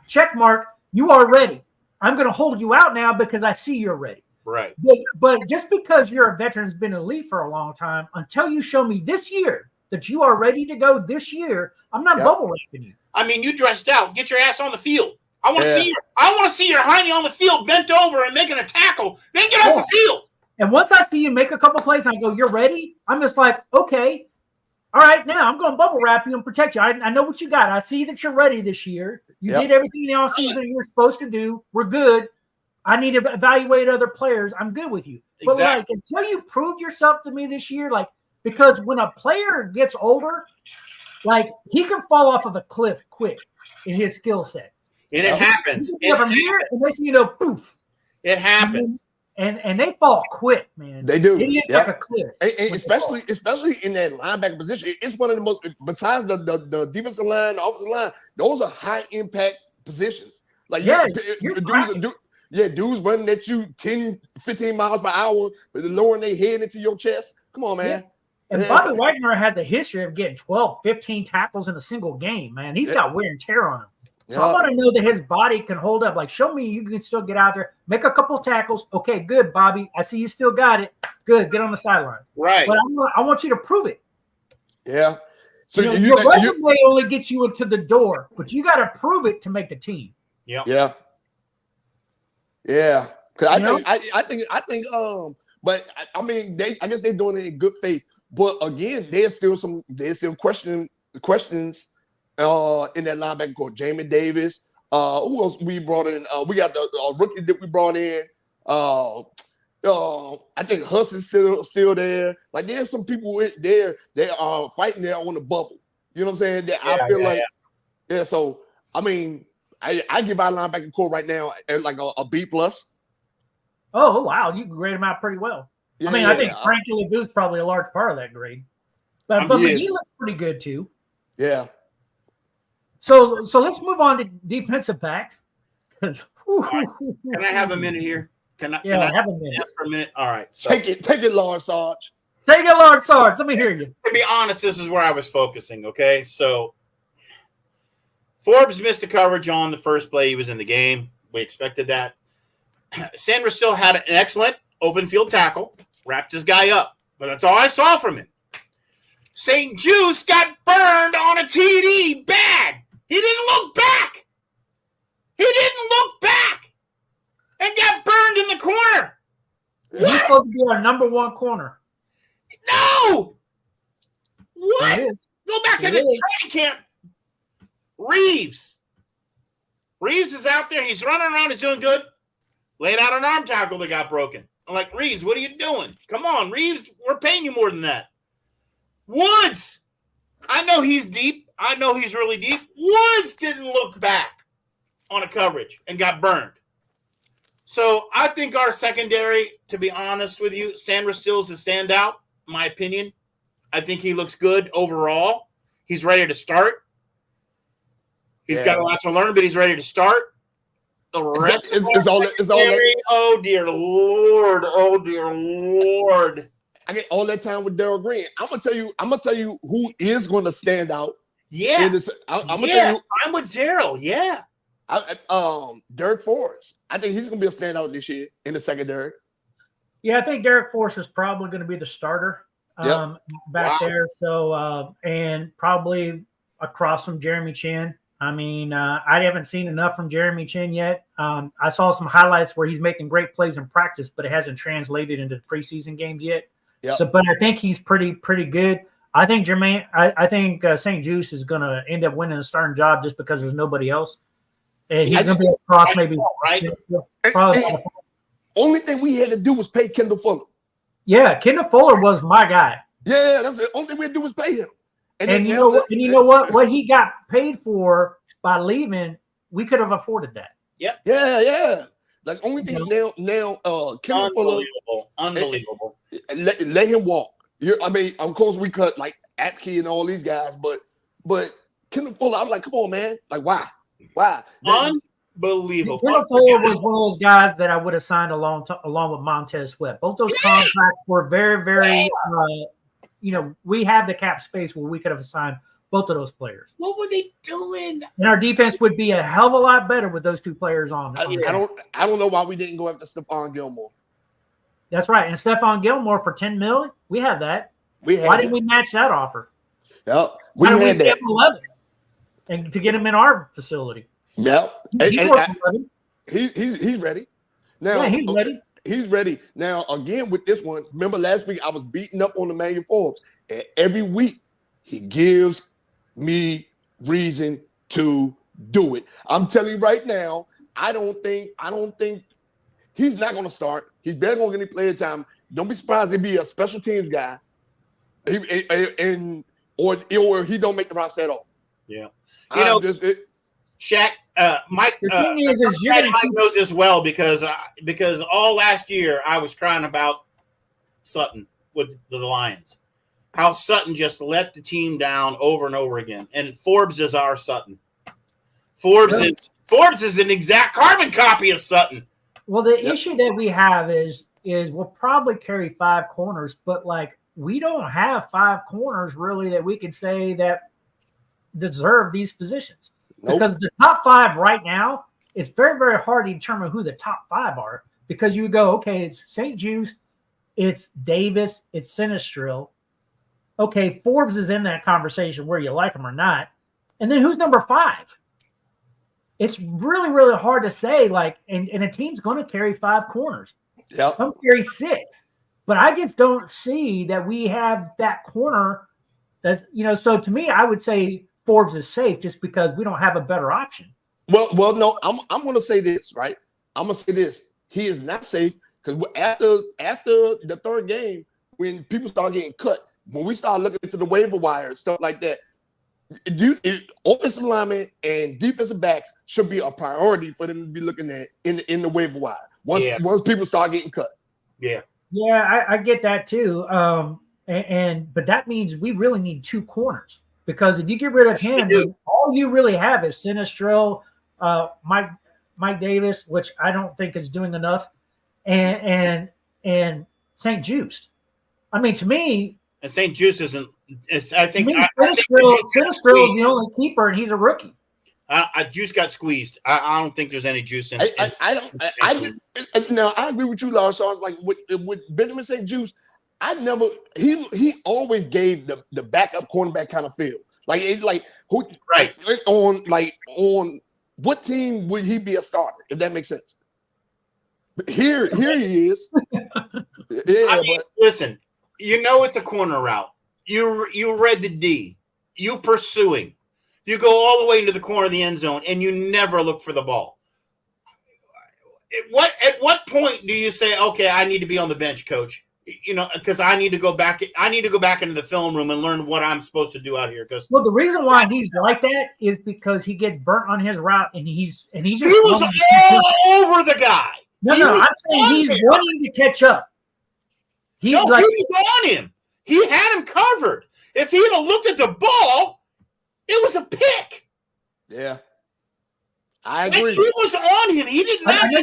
S1: check mark, you are ready. I'm going to hold you out now because I see you're ready.
S2: Right.
S1: But just because you're a veteran who's been in the league for a long time, until you show me this year that you are ready to go this year, I'm not bubble wrapping you.
S2: I mean, you dressed out. Get your ass on the field. I want to see your hiney on the field, bent over and making a tackle. Then get off the field.
S1: And once I see you make a couple plays, I go, "You're ready." I'm just like, "Okay, all right, now I'm going to bubble wrap you and protect you. I know what you got. I see that you're ready this year. You did everything in the offseason you were supposed to do. We're good. I need to evaluate other players. I'm good with you." But like until you prove yourself to me this year, like because when a player gets older, like he can fall off of a cliff quick in his skill set.
S2: And it happens.
S1: Poof.
S2: It happens.
S1: And they fall quick, man.
S3: They do.
S1: It is like a cliff.
S3: And especially in that linebacker position, it's one of the most, besides the defensive line, the offensive line, those are high impact positions. Like dudes running at you 10, 15 miles per hour, but lowering their head into your chest. Come on, man.
S1: Yeah. And Bobby Wagner had the history of getting 12, 15 tackles in a single game, man. He's got wear and tear on him. So I want to know that his body can hold up. Like, show me you can still get out there, make a couple tackles. Okay, good, Bobby. I see you still got it. Good, get on the sideline.
S2: Right.
S1: But I want you to prove it.
S3: Yeah. So
S1: your resume only gets you into the door, but you got to prove it to make the team.
S2: Yeah.
S3: Yeah. Yeah. Because I think. But I mean, I guess they're doing it in good faith. But again, there's still questions in that linebacker court. Jamie Davis. Who else we brought in? We got the rookie that we brought in. I think Hudson's still there. Like there's some people there that are fighting there on the bubble. You know what I'm saying? That I feel like. Yeah. So I mean, I give our linebacker core right now like a B+.
S1: Oh wow, you can grade him out pretty well.
S3: Yeah,
S1: I mean, I think Frankie LeBou's probably a large part of that grade. But he looks pretty good too.
S3: Yeah.
S1: So let's move on to defensive backs.
S2: Can I have a minute here? Can I
S1: have a minute.
S2: For a minute? All right. So,
S3: take it, Lord Sarge.
S1: Take it, Lord Sarge. Let me hear you.
S2: To be honest, this is where I was focusing. Okay, so Forbes missed the coverage on the first play. He was in the game. We expected that. Sandra still had an excellent open field tackle, wrapped his guy up, but that's all I saw from him. St. Juice got burned on a TD bad. He didn't look back. And got burned in the corner.
S1: He's supposed to be our number one corner.
S2: No. What? Go back to the training camp. Reeves is out there. He's running around. He's doing good. Laid out an arm tackle that got broken. I'm like, Reeves, what are you doing? Come on, Reeves. We're paying you more than that. Woods. I know he's deep. I know he's really deep. Woods didn't look back on a coverage and got burned. So I think our secondary, to be honest with you, Sandra Stills is a standout, in my opinion. I think he looks good overall. He's ready to start. He's got a lot to learn, but he's ready to start. The rest
S3: is all.
S2: Oh dear Lord! Oh dear Lord!
S3: I get all that time with Daryl Green. I'm gonna tell you who is going to stand out.
S2: Yeah,
S3: I'm gonna tell you.
S2: I'm with Daryl. Yeah.
S3: Derek Forrest. I think he's gonna be a standout this year in the secondary.
S1: Yeah, I think Derek Forrest is probably going to be the starter back there. So and probably across from Jeremy Chin. I mean, I haven't seen enough from Jeremy Chin yet. I saw some highlights where he's making great plays in practice, but it hasn't translated into preseason games yet.
S3: Yep.
S1: So, but I think he's pretty good. I think I think St. Juice is going to end up winning the starting job just because there's nobody else. And he's going to be across maybe.
S2: Right.
S3: Only thing we had to do was pay Kendall Fuller.
S1: Yeah, Kendall Fuller was my guy.
S3: Yeah, that's the only thing we had to do was pay him.
S1: And you know what? What he got paid for by leaving, we could have afforded that.
S2: Yep.
S3: Yeah. Like only thing now, Kendall Fuller,
S2: unbelievable.
S3: Let him walk. I mean, of course we cut like Apke and all these guys, but Kendall Fuller, I'm like, come on, man. Like, why?
S2: Unbelievable.
S1: Kendall Fuller was one of those guys that I would have signed along with Montez Sweat. Both those contracts were very, very. We have the cap space where we could have assigned both of those players.
S2: What were they doing?
S1: And our defense would be a hell of a lot better with those two players on.
S3: I don't know why we didn't go after Stephon Gilmore.
S1: That's right. And Stephon Gilmore for $10 million, we have that. Why didn't we match that offer?
S3: Yep.
S1: Why don't we
S3: had
S1: pay
S3: that.
S1: him 11 and to get him in our facility?
S3: Yep.
S1: He's working 11.
S3: He's ready. Now,
S1: Yeah, he's ready.
S3: He's ready. Now, again, with this one, remember last week I was beating up on Emmanuel Forbes. And every week he gives me reason to do it. I'm telling you right now, I don't think he's not going to start. He's barely going to get any player time. Don't be surprised if he be a special teams guy. Or he don't make the roster at all.
S2: Yeah.
S3: Shaq,
S2: Mike.
S1: The thing is
S2: Mike knows this well because all last year I was crying about Sutton with the Lions. How Sutton just let the team down over and over again, and Forbes is our Sutton. Forbes is an exact carbon copy of Sutton.
S1: Well, the issue that we have is we'll probably carry 5 corners, but like we don't have 5 corners really that we could say that deserve these positions. Nope. Because the top 5 right now, it's very, very hard to determine who the top 5 are because you go, okay, it's St. Juste, it's Davis, it's Sinistril. Okay, Forbes is in that conversation where you like him or not. And then who's number 5? It's really, really hard to say, like, and a team's going to carry 5 corners.
S3: Yep.
S1: Some carry 6. But I just don't see that we have that corner that's, so to me, I would say Forbes is safe just because we don't have a better option.
S3: Well, no, I'm going to say this, right? I'm going to say this. He is not safe because after the 3rd game, when people start getting cut, when we start looking into the waiver wire and stuff like that, offensive linemen and defensive backs should be a priority for them to be looking at in the waiver wire once people start getting cut.
S2: Yeah.
S1: Yeah, I get that too. But that means we really need 2 corners because if you get rid of him, all you really have is Sinistril, Mike Davis, which I don't think is doing enough, and St. Juste. I mean, to me,
S2: and St. Juste isn't. I think
S1: Sinistril is the only keeper, and he's a rookie.
S2: Juice got squeezed. I don't think there's any juice in it.
S3: I agree with you, Lars. So I was like, with Benjamin St. Juste, he always gave the backup cornerback kind of feel. On what team would he be a starter, if that makes sense? But here he is.
S2: Listen, it's a corner route. You read the D. You pursuing. You go all the way into the corner of the end zone, and you never look for the ball. At what point do you say, "Okay, I need to be on the bench, coach"? Because I need to go back. I need to go back into the film room and learn what I'm supposed to do out here. Because
S1: the reason why he's like that is because he gets burnt on his route, and he
S2: was all over the guy.
S1: I'm saying he's wanting to catch up.
S2: He was on him. He had him covered. If he'd have looked at the ball, it was a pick.
S3: Yeah, I agree.
S2: He was on him. He did not.
S1: I know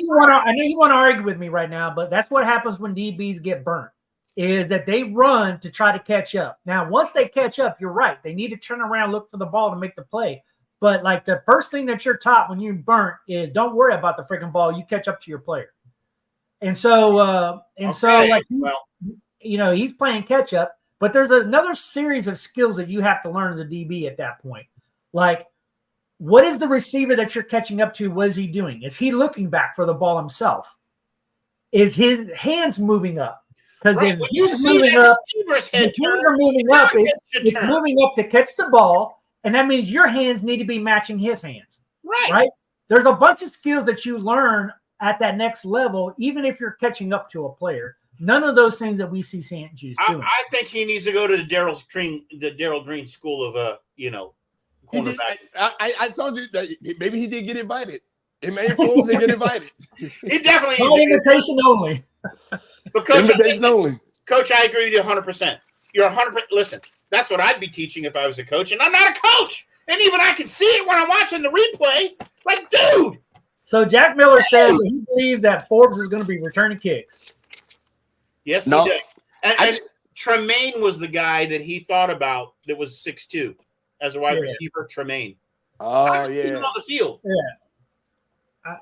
S1: you want to argue with me right now, but that's what happens when DBs get burnt. Is that they run to try to catch up. Now, once they catch up, you're right. They need to turn around, look for the ball to make the play. But like the first thing that you're taught when you're burnt is don't worry about the freaking ball. You catch up to your player. And so, he's playing catch up. But there's another series of skills that you have to learn as a DB at that point. Like, what is the receiver that you're catching up to? What is he doing? Is he looking back for the ball himself? Is his hands moving up? Because if he's moving up, his hands are moving up. It's moving up to catch the ball, and that means your hands need to be matching his hands. Right? There's a bunch of skills that you learn at that next level, even if you're catching up to a player. None of those things that we see St. Juste doing.
S2: I think he needs to go to the Darryl Green school of cornerback.
S3: I told you that maybe he did get invited. It may influence to get invited.
S2: He definitely
S1: is. Invitation only.
S3: Invitation only.
S2: Coach, I agree with you 100%. You're 100%. Listen, that's what I'd be teaching if I was a coach, and I'm not a coach. And even I can see it when I'm watching the replay. Like, dude.
S1: So Jack Miller said that he believes that Forbes is going to be returning kicks.
S2: Yes, he did. And Tremaine was the guy that he thought about that was 6'2" as a wide receiver. Tremaine.
S3: Oh, yeah.
S2: On the field.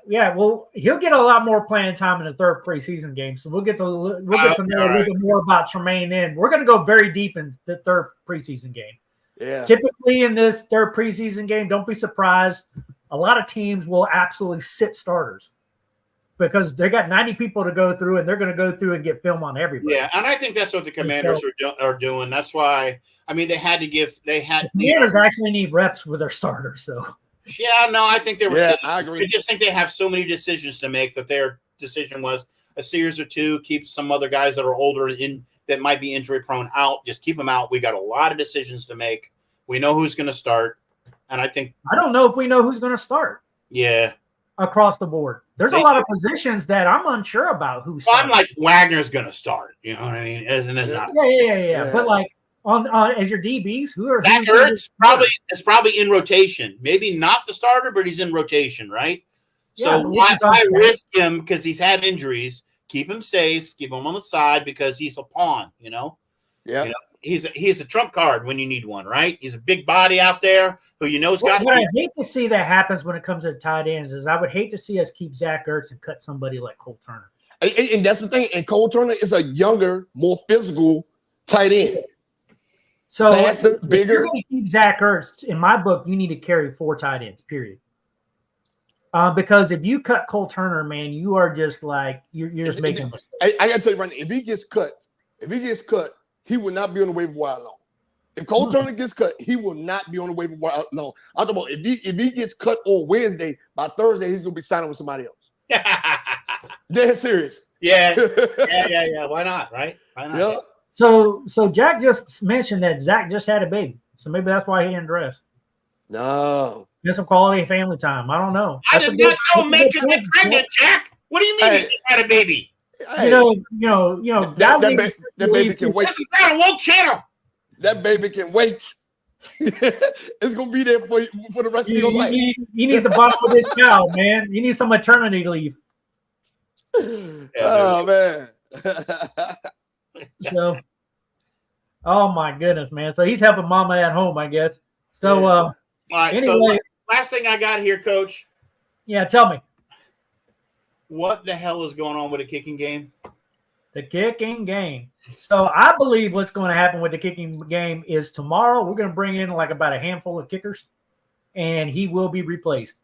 S1: Yeah. Well, he'll get a lot more playing time in the 3rd preseason game, so we'll get to know a little bit more about Tremaine. Then we're going to go very deep in the 3rd preseason game.
S3: Yeah.
S1: Typically in this third preseason game, don't be surprised. A lot of teams will absolutely sit starters because they got 90 people to go through, and they're going to go through and get film on everybody.
S2: Yeah, and I think that's what the Commanders are doing. That's why, I mean, the
S1: Commanders actually need reps with their starters. So
S2: yeah, no, I think they were.
S3: Yeah, I agree.
S2: I just think they have so many decisions to make that their decision was a series or two, keep some other guys that are older that might be injury prone out. Just keep them out. We got a lot of decisions to make. We know who's going to start, and I
S1: don't know if we know who's going to start.
S2: Yeah,
S1: across the board, there's a lot of positions that I'm unsure about who's.
S2: Well, I'm like Wagner's going to start. You know what I mean?
S1: Yeah. But like on as your DBs,
S2: Zach Ertz is probably in rotation. Maybe not the starter, but he's in rotation, right? So why risk him because he's had injuries? Keep him safe. Keep him on the side because he's a pawn. You know.
S3: Yeah.
S2: You know? He's a trump card when you need one, right? He's a big body out there who you know's got.
S1: What I hate to see that happens when it comes to tight ends is I would hate to see us keep Zach Ertz and cut somebody like Cole Turner.
S3: And that's the thing. And Cole Turner is a younger, more physical tight end.
S1: So
S3: faster, bigger.
S1: If you're going to keep Zach Ertz, in my book, you need to carry 4 tight ends. Period. Because if you cut Cole Turner, man, you are just like you're just making a mistake.
S3: I got to tell you right now, if he gets cut, he will not be on the waiver wire long. If Cole Turner gets cut, he will not be on the waiver wire long. I'm talking about if he gets cut on Wednesday, by Thursday he's gonna be signing with somebody else. Dead serious.
S2: Yeah. Why not? Right? Why not?
S3: Yeah.
S1: So Jack just mentioned that Zach just had a baby, so maybe that's why he didn't dress.
S3: No.
S1: Get some quality family time. I don't know.
S2: I did not know make him get pregnant, Jack. What do you mean he just had a baby?
S1: Hey, you know.
S3: That baby can wait.
S2: This is not a woke channel.
S3: That baby can wait. It's gonna be there for you for the rest of your life.
S1: You need to bottom with this child, man. You need some maternity leave.
S3: Oh man.
S1: So, oh my goodness, man. So he's helping mama at home, I guess. So,
S2: all right.
S1: Anyway,
S2: so last thing I got here, Coach.
S1: Yeah, tell me.
S2: What the hell is going on with the kicking game?
S1: The kicking game. So I believe what's going to happen with the kicking game is tomorrow we're going to bring in like about a handful of kickers, and he will be replaced.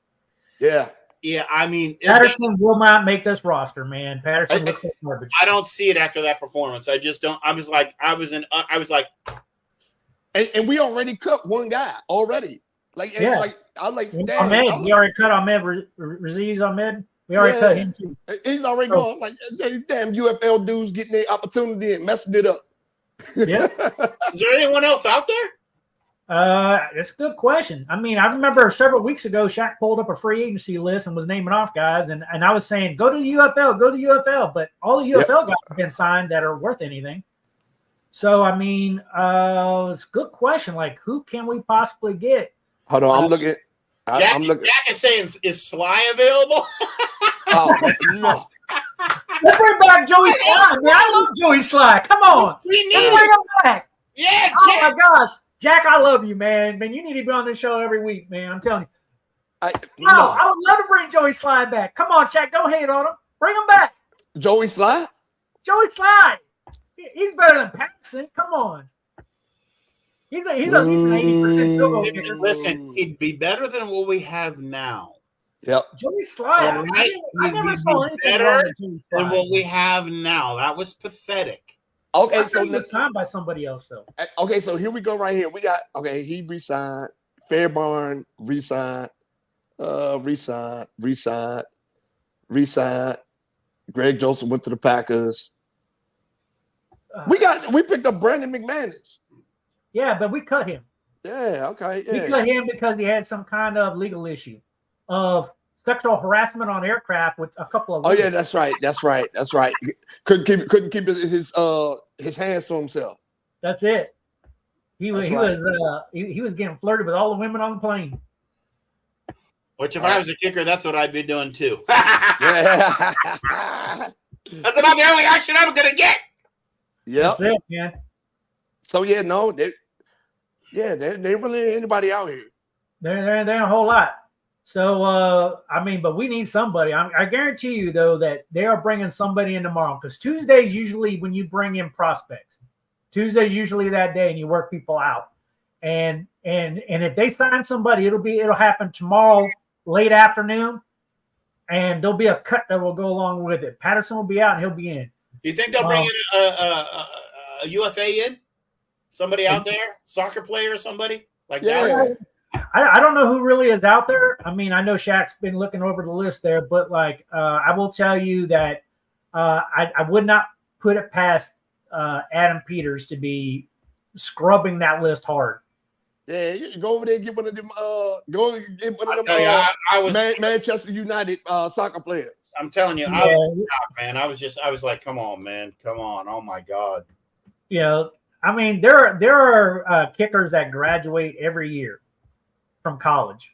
S3: Yeah.
S2: Yeah, I mean,
S1: Patterson will not make this roster, man. Patterson looks like garbage.
S2: I don't see it after that performance. I just don't. I was like,
S3: and we already cut one guy already. Like,
S1: yeah.
S3: like I like damn,
S1: Ahmed. We already cut Ahmed. Raziz Ahmed. We already cut him too.
S3: He's already gone. Like, damn UFL dudes getting their opportunity and messing it up.
S1: Yeah.
S2: Is there anyone else out there?
S1: It's a good question. I mean, I remember several weeks ago, Shaq pulled up a free agency list and was naming off guys, and I was saying, go to the UFL, but all the UFL guys have been signed that are worth anything. So, I mean, it's a good question. Like, who can we possibly get?
S3: Hold on, I'm looking.
S2: I'm looking. Jack is saying, is Sly available?
S3: Oh, no.
S1: Let's bring back Joey Sly, man. I love Joey Sly. Come on.
S2: We need
S1: Let's bring him back.
S2: Yeah,
S1: oh, Jack. My gosh. Jack, I love you, man. Man, you need to be on this show every week, man. I'm telling you. I would love to bring Joey Sly back. Come on, Jack. Don't hate on him. Bring him back.
S3: Joey Sly?
S1: Joey Sly. He's better than Paxson. Come on. He's an 80% field goal kicker.
S2: Listen, he'd be better than what we have now.
S3: Yep.
S1: Joey Sly. I never saw anything better
S2: than what we have now. That was pathetic.
S3: Okay,
S1: so he was signed by somebody else, though.
S3: Okay, so here we go right here. We got he resigned. Fairbairn resigned. Resigned. Greg Joseph went to the Packers. We picked up Brandon McManus.
S1: Yeah, but we cut him.
S3: Yeah, okay. Yeah.
S1: We cut him because he had some kind of legal issue of sexual harassment on aircraft with a couple of.
S3: Oh yeah, that's right. Couldn't keep his hands to himself.
S1: That's it. He was getting flirted with all the women on the plane.
S2: Which, if I was a kicker, that's what I'd be doing too.
S3: Yeah.
S2: That's about the only action I'm gonna get.
S3: Yeah.
S1: That's it, man.
S3: So yeah, no, they really ain't anybody out here.
S1: There ain't a whole lot. So but we need somebody. I guarantee you though that they are bringing somebody in tomorrow because Tuesday's usually when you bring in prospects. Tuesday's usually that day and you work people out. And if they sign somebody, it'll happen tomorrow late afternoon, and there'll be a cut that will go along with it. Patterson will be out and he'll be in.
S2: Do you think they'll bring in a UFA in? Somebody out there, soccer player or somebody like that?
S1: I don't know who really is out there. I mean, I know Shaq's been looking over the list there, but like I will tell you that I would not put it past Adam Peters to be scrubbing that list hard.
S3: Yeah, you go over there and get one of them. Go and get one of them.
S2: I was
S3: Manchester United soccer players.
S2: I'm telling you, I was shocked, man. I was like, come on, man, come on. Oh my God.
S1: You know, I mean, there are kickers that graduate every year from college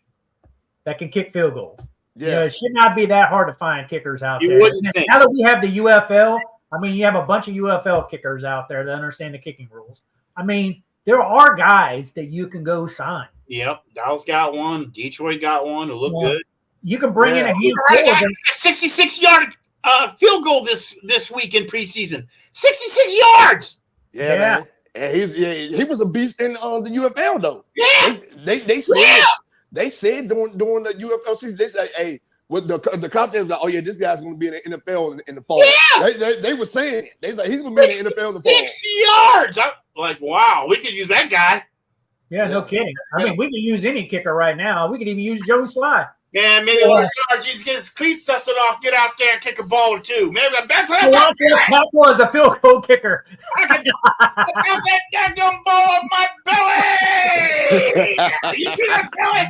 S1: that can kick field goals.
S3: Yeah,
S1: you know, it should not be that hard to find kickers out there.
S2: Wouldn't think.
S1: Now that we have the UFL, I mean, you have a bunch of UFL kickers out there that understand the kicking rules. I mean, there are guys that you can go sign.
S2: Yep, Dallas got one. Detroit got one who looked good.
S1: You can bring in a handful.
S2: I got a 66-yard field goal this week in preseason. 66 yards.
S3: Yeah, man. And he was a beast in the UFL though.
S2: Yeah,
S3: they said during the UFL season, they said, hey, with the captain was like, oh yeah, this guy's going to be in the NFL in the fall. Yeah. They were saying it. They said he's going to be in the NFL in the fall.
S2: 60 yards. I'm like, wow, we could use that guy.
S1: Yeah, no kidding. I mean, we can use any kicker right now. We could even use Joey Sly.
S2: Yeah, maybe we'll charge you to get his cleats dusted off, get out there and kick a ball or two. Maybe that's what
S1: that was a field goal kicker.
S2: I can bounce that daggum ball off my belly. You see that belly?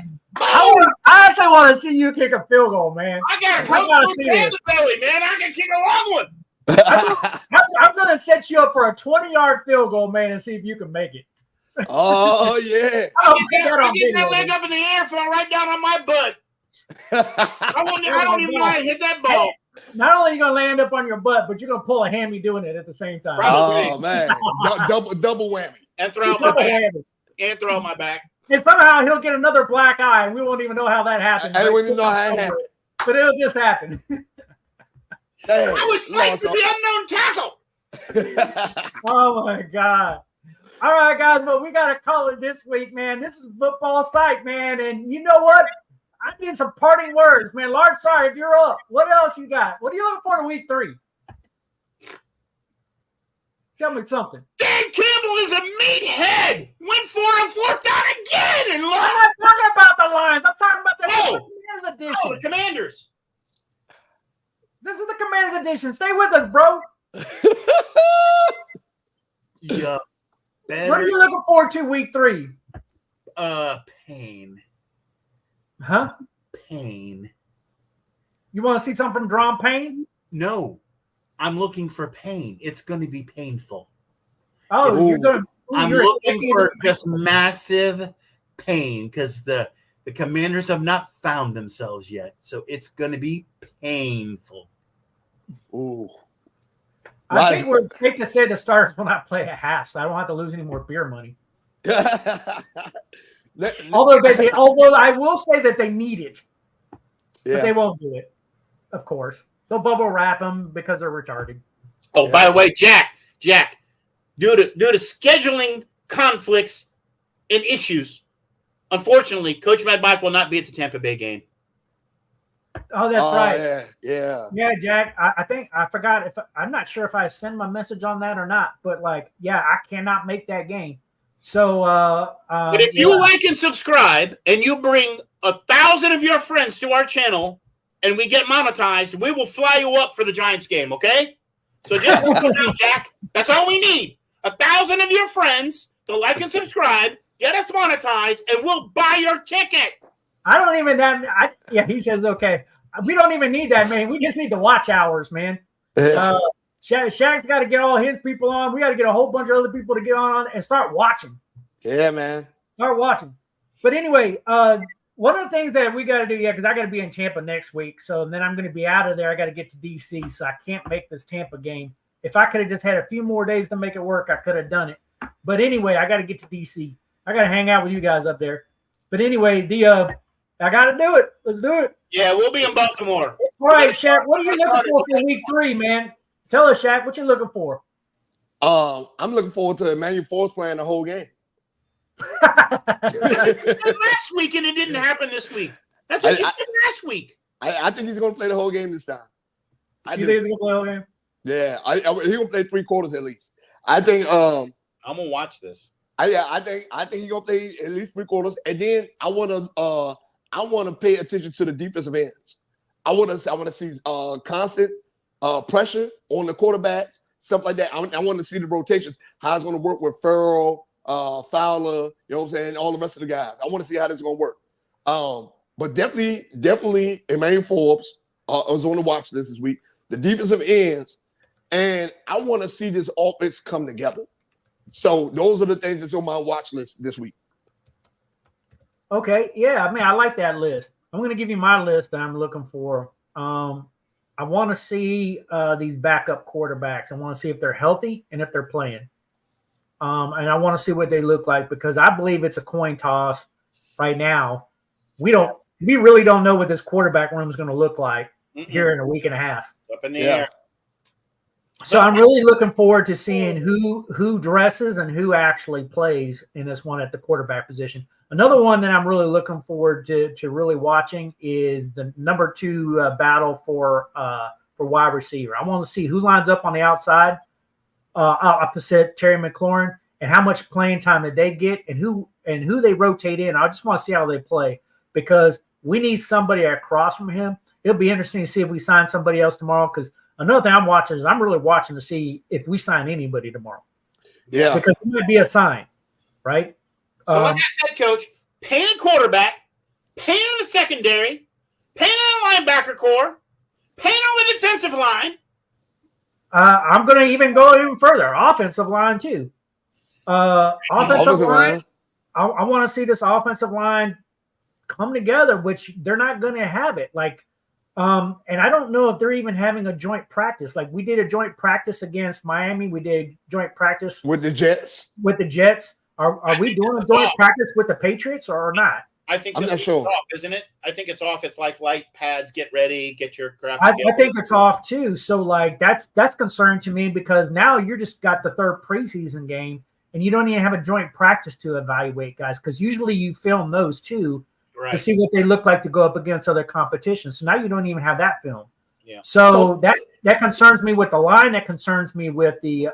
S1: I actually want to see you kick a field goal, man.
S2: I gotta see it. Belly, man. I can kick a long one.
S1: I'm going to set you up for a 20-yard field goal, man, and see if you can make it.
S3: Oh, yeah.
S2: I get that leg up in the air, fall right down on my butt. I don't even know how to hit that ball.
S1: Not only are you going to land up on your butt, but you're going to pull a hammy doing it at the same time.
S3: Oh, man. double whammy.
S2: And throw out my back. And throw out my back.
S1: And somehow he'll get another black eye, and we won't even know how that happened.
S3: I don't even know how it happened.
S1: But it'll just happen.
S2: I was like the unknown tackle.
S1: Oh, my God. All right, guys, but we got to call it this week, man. This is football psych, man. And you know what? I need some parting words, man. Large, sorry if you're up. What else you got? What are you looking for to week 3? Tell me something.
S2: Dan Campbell is a meathead. Went for a 4th down again. And
S1: I'm not talking about the Lions. I'm talking about the Commanders edition.
S2: Oh, the Commanders.
S1: This is the Commanders edition. Stay with us, bro.
S2: Yeah.
S1: What are you looking forward to week 3?
S2: Pain.
S1: Huh?
S2: Pain.
S1: You want to see something from Drum Payne?
S2: No. I'm looking for pain. It's going to be painful.
S1: Oh, you're going to.
S2: I'm looking for just massive pain because the Commanders have not found themselves yet. So it's going to be painful.
S3: Ooh.
S1: I think we're safe to say the Stars will not play at half, so I don't have to lose any more beer money. Although I will say that they need it, but they won't do it. Of course, they'll bubble wrap them because they're retarded.
S2: Oh, by the way, Jack, due to scheduling conflicts and issues, unfortunately, Coach Mad Mike will not be at the Tampa Bay game.
S1: Oh, that's right.
S3: Yeah,
S1: Jack. I think I forgot I'm not sure if I sent my message on that or not, but I cannot make that game. So,
S2: but if you like and subscribe, and you bring 1,000 of your friends to our channel, and we get monetized, we will fly you up for the Giants game. Okay? So just Jack. That's all we need. 1,000 of your friends to like and subscribe, get us monetized, and we'll buy your ticket.
S1: I don't even he says okay. We don't even need that, man. We just need the watch hours, man. Shaq's got to get all his people on. We got to get a whole bunch of other people to get on and start watching.
S3: Yeah, man.
S1: Start watching. But anyway, one of the things that we got to do, because I got to be in Tampa next week, so then I'm going to be out of there. I got to get to DC, so I can't make this Tampa game. If I could have just had a few more days to make it work, I could have done it. But anyway, I got to get to DC. I got to hang out with you guys up there. But anyway, I got to do it. Let's do it.
S2: Yeah, we'll be in Baltimore.
S1: All right, Shaq, what are you looking for week 3, man? Tell us, Shaq, what you looking for?
S3: I'm looking forward to Emmanuel Force playing the whole game.
S2: Last week, and it didn't happen this week. That's what you did last week.
S3: I think he's going to play the whole game this time.
S1: You think he's going to play the whole game?
S3: Yeah, he's going to play 3 quarters at least. I think.
S2: I'm going to watch this.
S3: I think he's going to play at least 3 quarters, and then I want to pay attention to the defensive ends. I want to see constant pressure on the quarterbacks, stuff like that. I want to see the rotations, how it's going to work with Farrell, Fowler, you know what I'm saying, all the rest of the guys. I want to see how this is going to work. But definitely, Emmanuel Forbes was on the watch list this week. The defensive ends, and I want to see this offense come together. So those are the things that's on my watch list this week.
S1: Okay, yeah, I mean, I like that list. I'm going to give you my list that I'm looking for. I want to see these backup quarterbacks. I want to see if they're healthy and if they're playing. And I want to see what they look like because I believe it's a coin toss right now. We really don't know what this quarterback room is going to look like here in a week and a half.
S2: It's up in the air.
S1: So I'm really looking forward to seeing who dresses and who actually plays in this one at the quarterback position. Another one that I'm really looking forward to really watching is the number 2 battle for wide receiver. I want to see who lines up on the outside opposite Terry McLaurin and how much playing time did they get and who they rotate in. I just want to see how they play because we need somebody across from him. It'll be interesting to see if we sign somebody else tomorrow because another thing I'm watching is I'm really watching to see if we sign anybody tomorrow.
S3: Yeah.
S1: Because it might be a sign, right?
S2: So like I said, Coach, paying a quarterback, paying on the secondary, paying on the linebacker core, paying on the defensive line.
S1: I'm going to even go even further. Offensive line, too. Offensive line. I want to see this offensive line come together, which they're not going to have it. And I don't know if they're even having a joint practice. Like we did a joint practice against Miami. We did joint practice
S3: with the Jets.
S1: Are we doing a joint practice with the Patriots or not?
S2: I think
S3: I'm
S2: this
S3: not
S2: is
S3: sure.
S2: off, isn't it? I think it's off. It's like light pads, get ready, get your crap.
S1: I think it's off too. So that's concerning to me because now you're just got the 3rd preseason game and you don't even have a joint practice to evaluate guys because usually you film those too to see what they look like to go up against other competitions. So now you don't even have that film.
S2: Yeah.
S1: So that concerns me with the line. That concerns me with the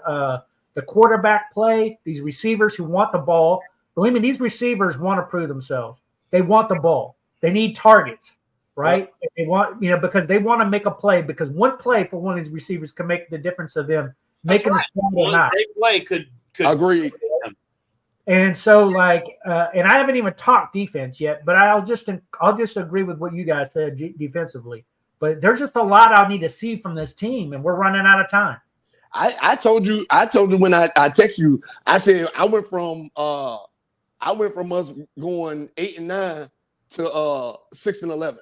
S1: quarterback play. These receivers who want the ball. Believe me, these receivers want to prove themselves. They want the ball. They need targets, right? They want, because they want to make a play because one play for one of these receivers can make the difference of them making the squad or not.
S2: Big play could
S3: agree.
S1: And so, and I haven't even talked defense yet, but I'll just agree with what you guys said defensively. But there's just a lot I need to see from this team, and we're running out of time.
S3: I told you when I texted you, I said I went from us going 8-9 to 6-11.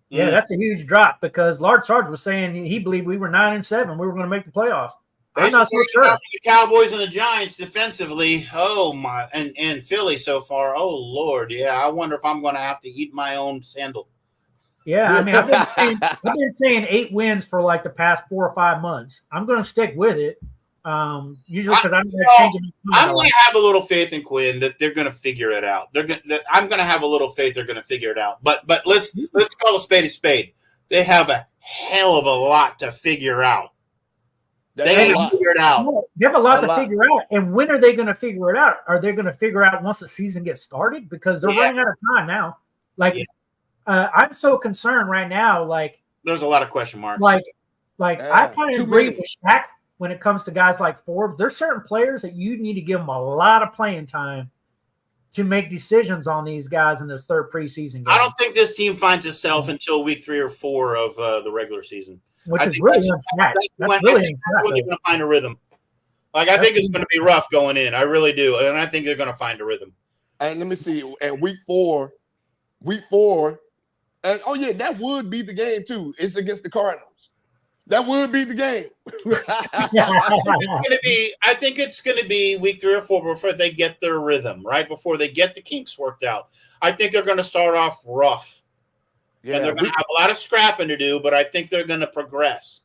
S1: Yeah, that's a huge drop because Lard Sarge was saying he believed we were 9-7. We were going to make the playoffs. I'm not so sure.
S2: The Cowboys and the Giants defensively. Oh my, and Philly so far. Oh Lord, yeah. I wonder if I'm going to have to eat my own sandal.
S1: Yeah, I mean, I've been saying 8 wins for like the past 4 or 5 months. I'm going to stick with it. Usually because I'm
S2: going to have a little faith in Quinn that they're going to figure it out. I'm going to have a little faith they're going to figure it out. But let's call a spade a spade. They have a hell of a lot to figure out. They have to figure it out.
S1: They have a lot to figure out. And when are they going to figure it out? Are they going to figure out once the season gets started? Because they're running out of time now. I'm so concerned right now.
S2: There's a lot of question marks.
S1: I kind of agree with Shaq when it comes to guys like Forbes. There's certain players that you need to give them a lot of playing time to make decisions on these guys in this 3rd preseason game.
S2: I don't think this team finds itself until week 3 or 4 of the regular season.
S1: Which is really unsatisfactory. That's really
S2: when they're going to find a rhythm. I think it's going to be rough going in. I really do. And I think they're going to find a rhythm.
S3: And let me see. And week 4, and that would be the game too. It's against the Cardinals. That would be the game.
S2: I think it's going to be week 3 or 4 before they get their rhythm, right? Before they get the kinks worked out. I think they're going to start off rough. Yeah, and they're going to have a lot of scrapping to do, but I think they're going to progress.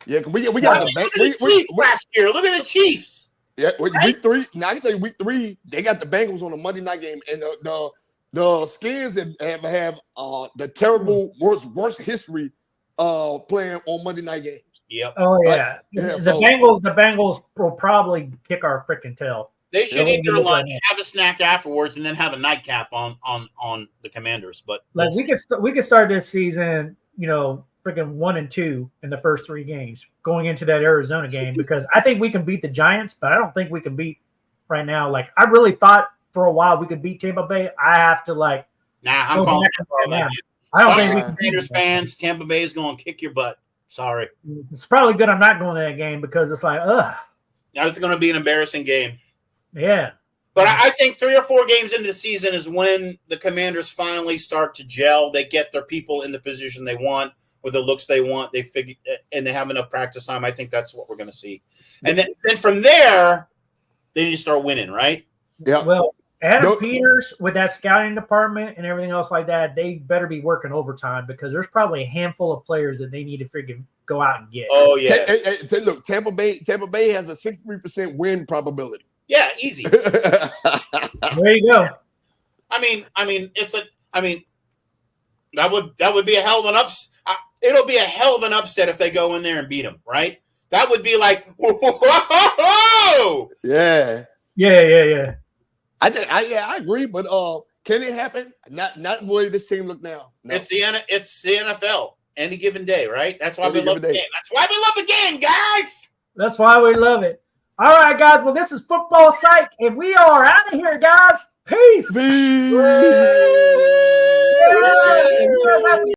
S3: Yeah, we got the
S2: Chiefs last year. Look at the Chiefs.
S3: Yeah, week 3. Now I can tell you, week 3, they got the Bengals on a Monday night game, and the Skins have the terrible worst history playing on Monday night games.
S2: Yep.
S1: Oh
S3: Right?
S1: yeah.
S3: Yeah,
S1: The Bengals will probably kick our freaking tail.
S2: They should eat their
S1: look
S2: lunch,
S1: like
S2: have a snack afterwards, and then have a nightcap on the Commanders. But
S1: Like
S2: we'll
S1: we could start this season, freaking 1-2 in the first 3 games going into that Arizona game, because I think we can beat the Giants, but I don't think we can beat right now. Like I really thought for a while we could beat Tampa Bay. I have to
S2: I'm calling Tampa Bay
S1: now.
S2: like it.
S1: I don't
S2: Sorry,
S1: think we can
S2: Commanders fans. Tampa Bay is going to kick your butt. Sorry.
S1: It's probably good I'm not going to that game, because it's like,
S2: Now it's going to be an embarrassing game.
S1: yeah.
S2: But I think 3 or 4 games into the season is when the Commanders finally start to gel. They get their people in the position they want, with the looks they want. They figure, and they have enough practice time. I think that's what we're going to see. And then from there, they need to start winning, right?
S3: Yeah.
S1: Well, Adam Peters with that scouting department and everything else like that, they better be working overtime, because there's probably a handful of players that they need to freaking go out and get.
S2: Oh yeah.
S3: Look, Tampa Bay has a 63% win probability.
S2: Yeah, easy.
S1: There you go.
S2: I mean, that would be a hell of an upset. It'll be a hell of an upset if they go in there and beat them, right? That would be like, whoa!
S3: Yeah.
S1: Yeah.
S3: I agree, but can it happen? Not the way this team look now. No.
S2: It's the NFL. Any given day, right? That's why we love the
S3: day.
S2: game. That's why we love the game, guys.
S1: That's why we love it. All right, guys. Well, this is Football Psych, and we are out of here, guys. Peace.
S3: Peace.
S1: Yeah.